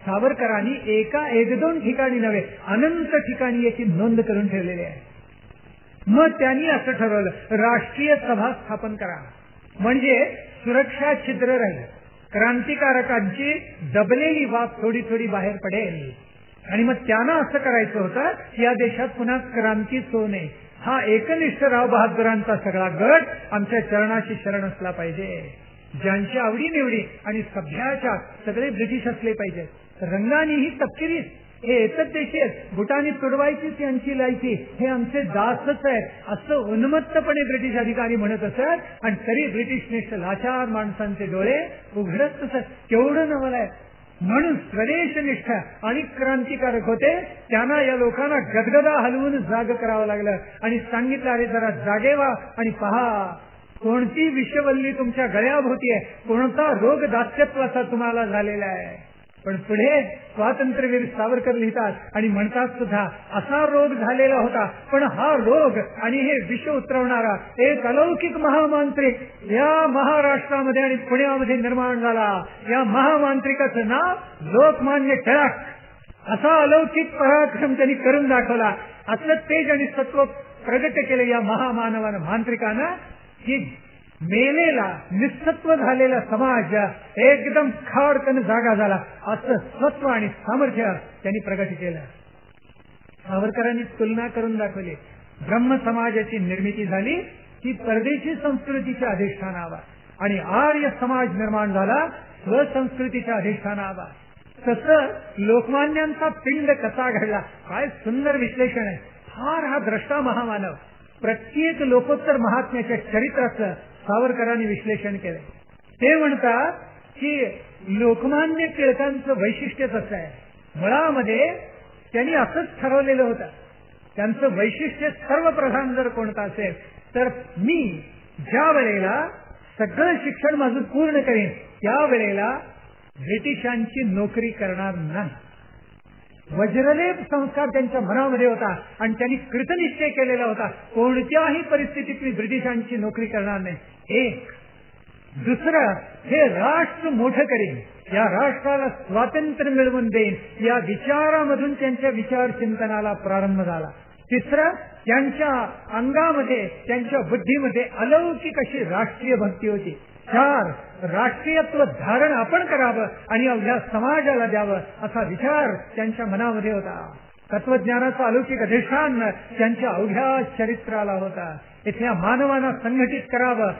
Speaker 1: सावरकरांनी एका 1-2 ठिकाणी नव्हे अनंत ठिकाणी याची नोंद करून ठेवलेली आहे. मग त्यांनी असं ठरवलं राष्ट्रीय सभा स्थापन करा, म्हणजे सुरक्षा छिद्र राहील, क्रांतिकारकांची दबलेली वाफ थोडी थोडी बाहेर पडेल. आणि मग त्यांना असं करायचं होतं की या देशात पुन्हा क्रांतीच होऊ नये. हा एकनिष्ठ राव बहादुरांचा सगळा गट आमच्या चरणाशी शरण असला पाहिजे, ज्यांची आवडीनिवडी आणि सभ्याच्या सगळे ब्रिटिश असले पाहिजेत. रंगानी ही तपकिरीच, हे एकच देशी आहेत, बुटानी तुडवायचीच यांची लायकी, हे आमचे दासच आहेत, असं उन्मत्तपणे ब्रिटिश अधिकारी म्हणत असत. आणि तरी ब्रिटिशनिष्ठ लाचार माणसांचे डोळे उघडत असत. केवढं नवल आहे. म्हणून स्वदेशनिष्ठ आणि क्रांतिकारक होते, त्यांना या लोकांना गदगदा हलवून जाग करावं लागलं आणि सांगितलं, अरे जरा जागे व्हा आणि पहा, कोणती विषवल्ली तुमच्या गळ्याभोवती आहे, कोणता रोग दास्यत्वाचा तुम्हाला झालेला आहे. पण पुढे स्वातंत्र्यवीर सावरकर लिहितात आणि म्हणतात सुद्धा, असा रोग झालेला होता, पण हा रोग आणि हे विष उतरवणारा एक अलौकिक महामांत्रिक या महाराष्ट्रामध्ये आणि पुण्यामध्ये निर्माण झाला. या महामांत्रिकाचं नाव लोकमान्य टिळक. असा अलौकिक पराक्रम त्यांनी करून दाखवला. असलं तेज आणि सत्व प्रगट केलं या महामानवानं, मांत्रिकानं, की मेलेला निस्सत्व झालेला समाज एकदम खाडकन जागा झाला. असं सत्व आणि सामर्थ्य त्यांनी प्रगट केलं. सावरकरांनी तुलना करून दाखवली. ब्रह्म समाजाची निर्मिती झाली ती परदेशी संस्कृतीच्या अधिष्ठानावर, आणि आर्य समाज निर्माण झाला स्वसंस्कृतीच्या अधिष्ठानावर. तसं लोकमान्यांचा पिंड कसा घडला, काय सुंदर विश्लेषण आहे. फार हा द्रष्टा महामानव, प्रत्येक लोकोत्तर महात्म्याच्या चरित्राचं सावरकरांनी विश्लेषण केलं. ते म्हणतात की लोकमान्य टिळकांचं वैशिष्ट्यच असं आहे, मुळामध्ये त्यांनी असंच ठरवलेलं होतं. त्यांचं वैशिष्ट्य सर्वप्रधान जर कोणतं असेल तर मी ज्या वेळेला सगळं शिक्षण माझं पूर्ण करेन त्यावेळेला ब्रिटिशांची नोकरी करणार नाही. वज्रलेप संस्कार त्यांच्या मनामध्ये होता आणि त्यांनी कृतनिश्चय केलेला होता, कोणत्याही परिस्थितीत मी ब्रिटिशांची नोकरी करणार नाही. एक. दुसरं, हे राष्ट्र मोठं करेन, या राष्ट्राला स्वातंत्र्य मिळवून देईन, या विचारामधून त्यांच्या विचार चिंतनाला प्रारंभ झाला. तिसरं, त्यांच्या अंगामध्ये त्यांच्या बुद्धीमध्ये अलौकिक अशी राष्ट्रीय भक्ती होती. 4. राष्ट्रीयत्व धारण आपण करावं आणि अवघ्या समाजाला द्यावं असा विचार त्यांच्या मनामध्ये होता. तत्वज्ञानाचा अलौकिक अधिष्ठान त्यांच्या अवघ्या चरित्राला होता. इथल्या मानवांना संघटित करावं.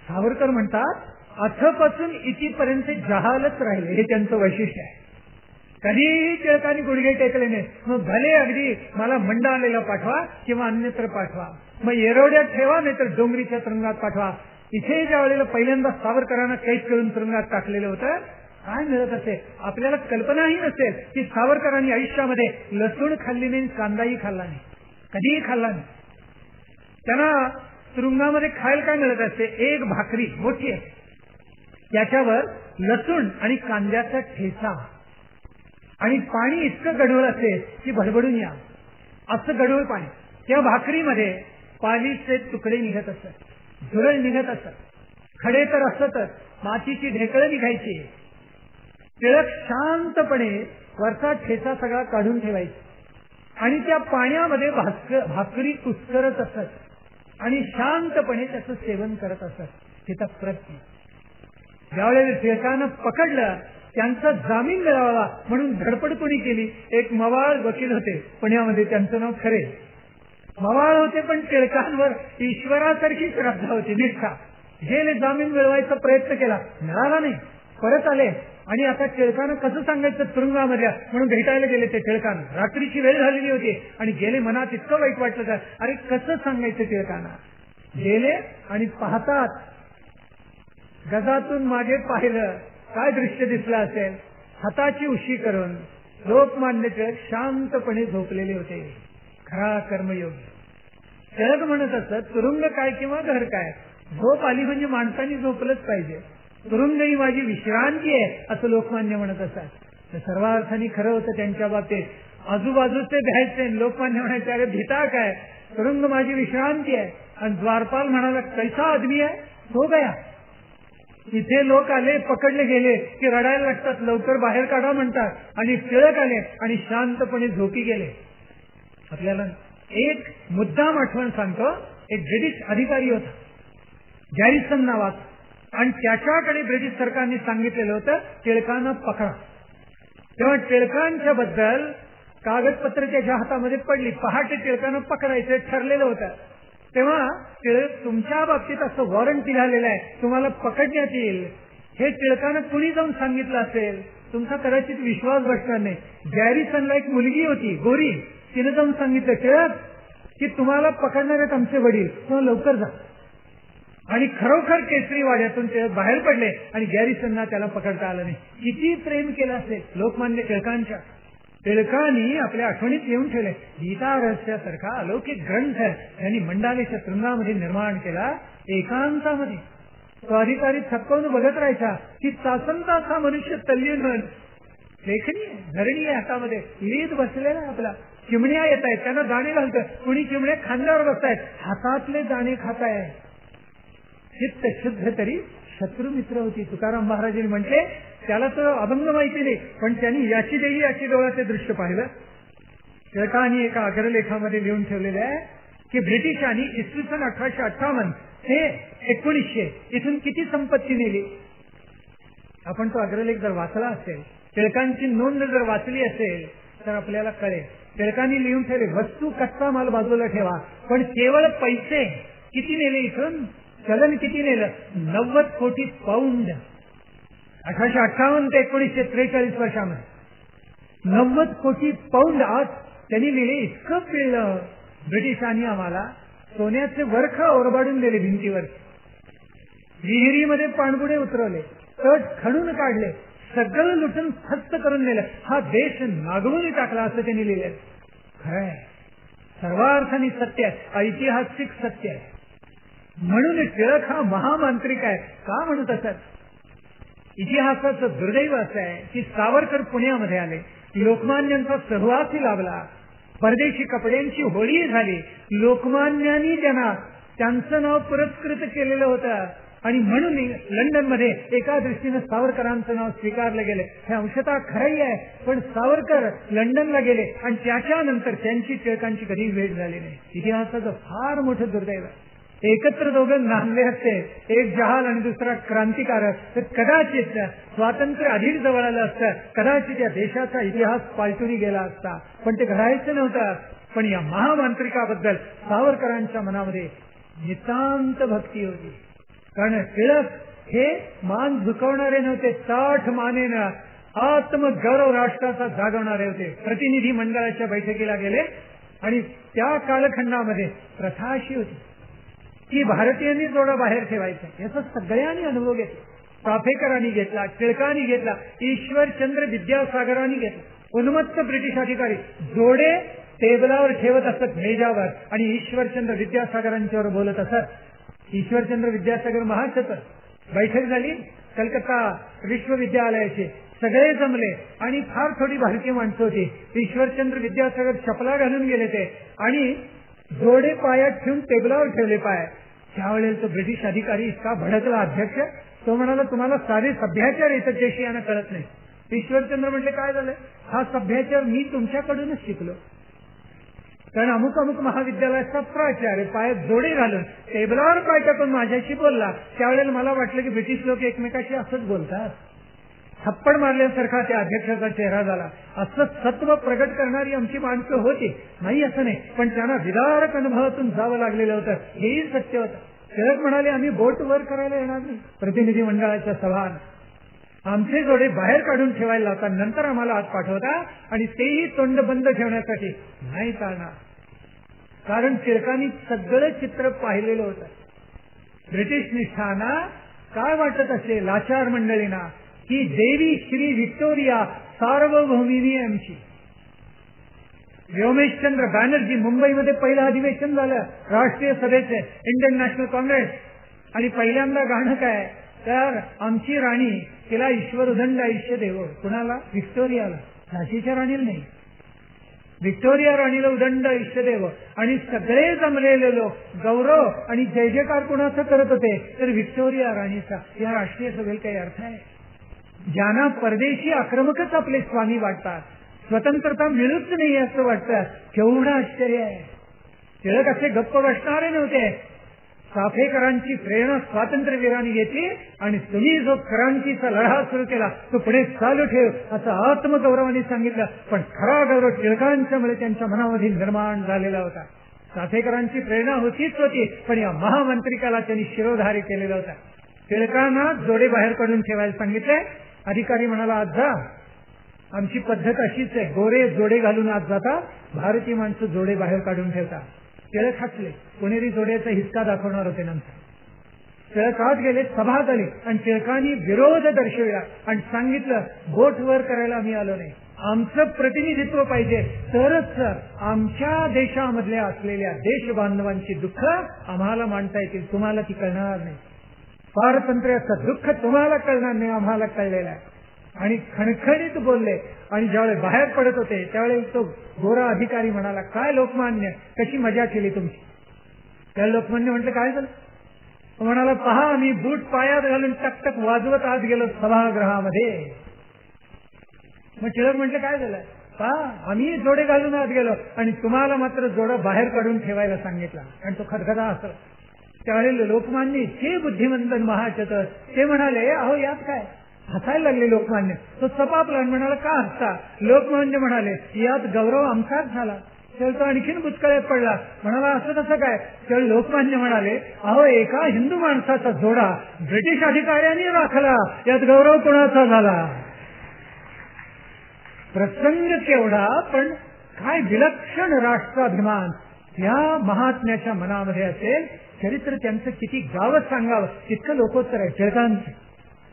Speaker 1: सावरकर म्हणतात, अथपासून इथपर्यंत जहालच राहिले, हे त्यांचं वैशिष्ट्य आहे. कधीही टिळकांनी गुडघे टेकले नाही. मग भले अगदी मला मंडालेला पाठवा किंवा अन्यत्र पाठवा, मग येरवड्यात ठेवा नाही तर डोंगरीच्या तुरुंगात पाठवा. इथे ज्या वेळेला पहिल्यांदा सावरकरांना कैद करून तुरुंगात टाकलेलं होतं, काय मिळत असेल आपल्याला कल्पनाही नसेल की सावरकरांनी आयुष्यामध्ये लसूण खाल्ली नाही, कांदाही खाल्ला नाही, कधीही खाल्ला नाही. त्यांना तुरुंगामध्ये खायला काय मिळत असते, एक भाकरी मोठी आहे, त्याच्यावर लसूण आणि कांद्याचा ठेचा आणि पाणी इतकं गढूळ असेल की भडभडून या, असं गढूळ पाणी. त्या भाकरीमध्ये पालीचे तुकडे निघत असत, झुरळ निघत असत, खडे तर असतच, मातीची ढेकळं निघायची. टिळक शांतपणे वरचा ठेचा सगळा काढून ठेवायची आणि त्या पाण्यामध्ये भाकरी कुस्करत असत आणि शांतपणे त्याचं सेवन करत असत. तिथं प्रति ज्यावेळेला टिळकानं पकडलं, त्यांचा जामीन मिळावा म्हणून धडपड कोणी केली. एक मवाळ वकील होते पुण्यामध्ये, त्यांचं नाव खरे. मवाळ होते पण टिळकांवर ईश्वरासारखी श्रद्धा होती, निष्ठा. जेल जामीन मिळवायचा प्रयत्न केला, मिळाला नाही, परत आले. आणि आता टिळकानं कसं सांगायचं तुरुंगामध्ये, म्हणून भेटायला गेले ते टिळकानं. रात्रीची वेळ झालेली होती आणि गेले. मनात इतकं वाईट वाटलं तर अरे कसं सांगायचं टिळकांना. गेले आणि पाहतात, गजातून मागे पाहिलं, काय दृश्य दिसलं असेल. हाताची उशी करून लोकमान्य टिळक शांतपणे झोपलेले होते. खरा कर्मयोगी. टिळक म्हणत असत, तुरुंग काय किंवा घर काय, झोप आली म्हणजे माणसाने झोपलंच पाहिजे. तुरुंग ही माझी विश्रांती आहे असं लोकमान्य म्हणत असतात. सर्वार्थाने खरं होतं त्यांच्या बाबतीत. आजूबाजूचे भ्यायचे, लोकमान्य म्हणायचे अरे भिता काय, तुरुंग माझी विश्रांती आहे. आणि द्वारपाल म्हणाला कैसा आदमी आहे, तो गया. इथे लोक आले, पकडले गेले की रडायला लागतात, लवकर बाहेर काढा म्हणतात. आणि टिळक आले आणि शांतपणे झोपी गेले. आपल्याला एक मुद्दाम आठवण सांगतो. एक ब्रिटिश अधिकारी होता, गॅरिसन नावाचा, आणि त्याच्याकडे ब्रिटिश सरकारने सांगितलेलं होतं टिळकांना पकडा. तेव्हा टिळकांच्या बद्दल कागदपत्र त्याच्या हातामध्ये पडली. पहाटे टिळकांना पकडायचं ठरलेलं होतं. तेव्हा टिळक तुमच्या बाबतीत असं वॉरंट निघालेलं आहे, तुम्हाला पकडण्यात येईल, हे टिळकांना कुणी जाऊन सांगितलं असेल, तुमचा कदाचित विश्वास बसणार नाही. गॅरिसनला एक मुलगी होती गोरी, तिने जाऊन सांगितलं टिळक की तुम्हाला पकडणार आहेत आमचे वडील, तुम्हाला लवकर जा. आणि खरोखर केसरी वाड्यातून टिळक बाहेर पडले आणि गॅरिसनला त्याला पकडता आलं नाही. किती प्रेम केलं असेल लोकमान्य टिळकांच्या. टिळकांनी आपल्या आठवणीत लिहून ठेवले. गीता रहस्यासारखा अलौकिक ग्रंथ त्यांनी मंडालेच्या तुरुंगामध्ये निर्माण केला. एकांतामध्ये तो अधिकारी थक्कवून बघत राहायचा की तासनतास हा मनुष्य तल्लीन होईल. लेखनी धरणी आहे हातामध्ये, लीद बसलेला आपला, चिमण्या येत आहेत, त्यांना दाणे घालतं, कुणी चिमण्या खांद्यावर बसतायत, हातातले दाणे खाताय. चित्त शुद्ध तरी शत्रू मित्र होती. तुकाराम महाराजांनी म्हटले, त्याला तर अभंग माहिती नाही, पण त्यांनी याची देही याची डोळ्याचे दृश्य पाहिलं. टिळकांनी एका अग्रलेखामध्ये लिहून ठेवलेलं आहे की ब्रिटिशांनी इसवी सन 1858 ते 1900 इथून किती संपत्ती नेली. आपण तो अग्रलेख जर वाचला असेल, टिळकांची नोंद जर वाचली असेल तर आपल्याला कळेल. टिळकांनी लिहून ठेवले, वस्तू कच्चा माल बाजूला ठेवा, पण केवळ पैसे किती नेले इथून, चलन किती नेलं, 90 कोटी पाऊंड. 1858 ते 1943 वर्षामध्ये 90 कोटी पाऊंड. आज त्यांनी लिहिले, इतकं पिळलं ब्रिटिशांनी आम्हाला, सोन्याचे वर्ख ओरबाडून दिले भिंतीवर, विहिरीमध्ये पाणबुडे उतरवले, तट खणून काढले, सगळं लुटून फस्त करून नेलं, हा देश नागवून टाकला असं त्यांनी लिहिले. खरंय, सर्वार्थाने सत्य आहे, ऐतिहासिक सत्य आहे. म्हणून टिळक हा महामांत्रिक आहे. का म्हणत असत? इतिहासाचं दुर्दैव असं आहे की सावरकर पुण्यामध्ये आले, लोकमान्यांचा सहवासी लाभला, परदेशी कपड्यांची होळी झाली, लोकमान्यांनी त्यांचं नाव पुरस्कृत केलेलं होतं, आणि म्हणून लंडनमध्ये एका दृष्टीनं सावरकरांचं नाव स्वीकारलं गेलं. हे अंशतः खरंही आहे, पण सावरकर लंडनला गेले आणि त्याच्यानंतर त्यांची टिळकांची कधी भेट झाली नाही. इतिहासाचं फार मोठं दुर्दैव आहे. एकत्र दोघं नांदले असते, एक जहाल आणि दुसरा क्रांतिकारक, तर कदाचित स्वातंत्र्य अधिक जवळ आलं असतं, कदाचित या देशाचा इतिहास पालटून गेला असता, पण ते घडायचं नव्हतं. पण या महामांत्रिकाबद्दल सावरकरांच्या मनामध्ये नितांत भक्ती होती. कारण टिळक हे मान झुकवणारे नव्हते, ताठ मानेनं आत्मगौरव राष्ट्राचा जागवणारे होते. प्रतिनिधी मंडळाच्या बैठकीला गेले आणि त्या कालखंडामध्ये प्रथा अशी होती की भारतीयांनी जोडा बाहेर ठेवायचा. याचा सगळ्यांनी अनुभव घेतला. चाफेकरांनी घेतला, टिळकांनी घेतला, ईश्वरचंद्र विद्यासागरांनी घेतला. उन्मत्त ब्रिटिश अधिकारी जोडे टेबलावर ठेवत असत, मेजावर, आणि ईश्वरचंद्र विद्यासागरांच्यावर बोलत असत. ईश्वरचंद्र विद्यासागर महासचिव, बैठक झाली कलकत्ता विश्वविद्यालयाची, सगळे जमले आणि फार थोडी भारतीय माणसं होती. ईश्वरचंद्र विद्यासागर चपला घालून गेले ते आणि जोडे पायात ठेवून टेबलावर ठेवले पाय. त्यावेळेला तो ब्रिटिश अधिकारी इतका भडकला अध्यक्ष, तो म्हणाला, तुम्हाला सारे सभ्याचार येतात ज्याशी यांना कळत नाही. ईश्वरचंद्र म्हटले, काय झालं? हा सभ्याचार मी तुमच्याकडूनच शिकलो. कारण अमुक अमुक महाविद्यालयाचा प्राचार्य पायात जोडे घालून टेबलावर पाय टाकून माझ्याशी बोलला. त्यावेळेला मला वाटलं की ब्रिटिश लोक एकमेकाशी असंच बोलतात. थप्पड मारल्यासारखा त्या अध्यक्षाचा चेहरा झाला. असं सत्व प्रगट करणारी आमची माणसं होती, नाही असं नाही, पण त्यांना विदारक अनुभवातून जावं लागलेलं होतं, हेही सत्य होतं. टिळक म्हणाले, आम्ही बोट वर करायला येणार नाही प्रतिनिधी मंडळाच्या सभा, आमचे जोडे बाहेर काढून ठेवायला लावतात, नंतर आम्हाला आत पाठवता, आणि तेही तोंड बंद ठेवण्यासाठी नाही चालणार. कारण टिळकांनी सगळं चित्र पाहिलेलं होतं. ब्रिटिश निष्ठांना काय वाटत असेल, लाचार मंडळींना, की देवी श्री व्हिक्टोरिया सार्वभौमिनी आमची. व्योमेशचंद्र बॅनर्जी, मुंबईमध्ये पहिलं अधिवेशन झालं राष्ट्रीय सभेचे, इंडियन नॅशनल काँग्रेस, आणि पहिल्यांदा गाणं काय, तर आमची राणी, तिला ईश्वर उदंड आयुष्य देवो. कुणाला? व्हिक्टोरियाला, झाशीच्या राणीला नाही, व्हिक्टोरिया राणीला उदंड आयुष्य देव. आणि सगळे जमलेले लोक गौरव आणि जय जयकार कुणाचं करत होते, तर व्हिक्टोरिया राणीचा. या राष्ट्रीय सभेला काही अर्थ आहे? ज्यांना परदेशी आक्रमकच आपले स्वामी वाटतात, स्वतंत्रता मिळूच नाही असं वाटतं, केवढं आश्चर्य आहे. टिळक असे गप्प बसणारे नव्हते. चाफेकरांची प्रेरणा स्वातंत्र्यवीरांनी घेतली आणि तुम्ही जो क्रांतीचा लढा सुरू केला तो पुढे चालू ठेव असं आत्मगौरवाने सांगितलं. पण खरा गौरव टिळकांच्यामुळे त्यांच्या मनामध्ये निर्माण झालेला होता. चाफेकरांची प्रेरणा होतीच होती, पण या महामंत्रिकाला त्यांनी शिरोधारी केलेला होता. टिळकांना जोडे बाहेर काढून ठेवायला सांगितले. अधिकारी म्हणाला, आज जा, आमची पद्धत अशीच आहे, गोरे जोडे घालून आज जाता, भारतीय माणसं जोडे बाहेर काढून ठेवतात. टिळक हसले. पुणेरी जोड्याचा हिस्सा दाखवणार होते. नंतर टिळक आत गेले, सभा झाली आणि टिळकांनी विरोध दर्शविला आणि सांगितलं, बोट वर करायला आम्ही आलो नाही, आमचं प्रतिनिधित्व पाहिजे, तरच आमच्या देशामधल्या असलेल्या देशबांधवांची दुःख आम्हाला मांडता येतील, तुम्हाला ती कळणार नाही. स्वातंत्र्याचं दुःख तुम्हाला कळणार नाही, आम्हाला कळलेलं आहे. आणि खणखणीत बोलले. आणि ज्यावेळी बाहेर पडत होते त्यावेळी तो गोरा अधिकारी म्हणाला, काय लोकमान्य, कशी मजा केली तुमची. त्या लोकमान्य म्हटलं, काय झालं. तो म्हणाला, पहा, आम्ही बूट पायात घालून टकटक वाजवत आत गेलो सभागृहामध्ये. मग टिळक म्हटलं, काय झालं. पहा, आम्ही जोडे घालून आत गेलो आणि तुम्हाला मात्र जोडा बाहेर काढून ठेवायला सांगितला. आणि तो खदखदा हसला. त्यावेळी लोकमान्य इतके बुद्धिमंत महाचतुर, ते म्हणाले, अहो यात काय. हसायला लागले लोकमान्य. तो सपापला म्हणाला, का हसता. लोकमान्य म्हणाले, यात गौरव आमचाच झाला. त्यावेळी तो आणखीन बुचकळ्यात पडला. म्हणाला, असं कसं काय. त्यावेळी लोकमान्य म्हणाले, अहो एका हिंदू माणसाचा जोडा ब्रिटिश अधिकाऱ्यांनी राखला, यात गौरव कोणाचा झाला. प्रसंग केवढा, पण काय विलक्षण राष्ट्राभिमान या महात्म्याच्या मनामध्ये असेल. चरित्र त्यांचं किती गावं सांगावं तितकं लोकोत्तर आहे. टिळकांचं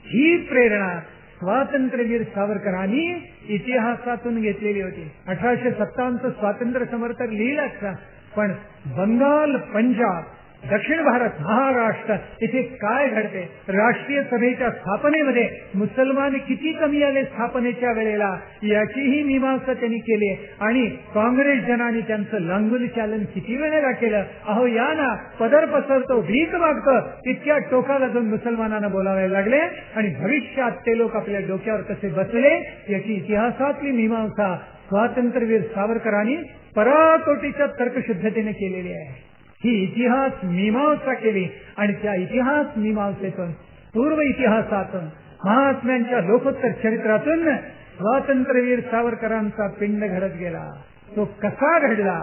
Speaker 1: ही प्रेरणा स्वातंत्र्यवीर सावरकरांनी इतिहासातून घेतलेली होती. 1857 स्वातंत्र्य समर तर लिहिलाच, पण बंगाल, पंजाब, दक्षिण भारत, महाराष्ट्र इथे काय घडते. राष्ट्रीय सभेच्या स्थापनेमध्ये मुसलमान किती कमी आले स्थापनेच्या वेळेला, याचीही मीमांसा त्यांनी केली. आणि काँग्रेस जनांनी त्यांचं लांगुल चालन किती वेळेला केलं. अहो या ना, पदर पसरतो, भीक मागतो, इतक्या टोकाला जाऊन मुसलमानांना बोलावायला लागले. आणि भविष्यात ते लोक आपल्या डोक्यावर कसे बसले याची इतिहासातली मीमांसा स्वातंत्र्यवीर सावरकरांनी पराकोटीच्या तर्कशुद्धतेने केलेली आहे. ही इतिहास मीमांसा केली आणि त्या इतिहास मीमांसेतून, पूर्व इतिहासातून, महात्म्यांच्या लोकोत्तर चरित्रातून स्वातंत्र्यवीर सावरकरांचा पिंड घडत गेला. तो कसा घडला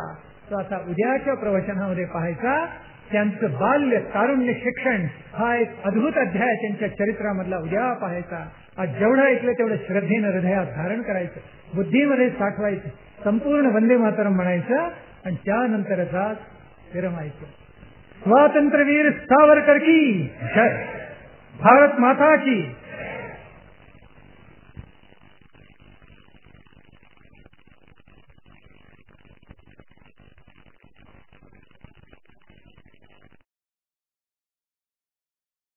Speaker 1: तो आता उद्याच्या प्रवचनामध्ये पाहायचा. त्यांचं बाल्य, तारुण्य, शिक्षण हा एक अद्भुत अध्याय त्यांच्या चरित्रामधला उद्या पाहायचा. आज जेवढं ऐकलं तेवढं श्रद्धेनं हृदयात धारण करायचं, बुद्धीमध्ये साठवायचं, संपूर्ण वंदे मातरम म्हणायचं आणि त्यानंतरचा विरमायचं. स्वातंत्र्यवीर सावरकर की जय. भारत माता की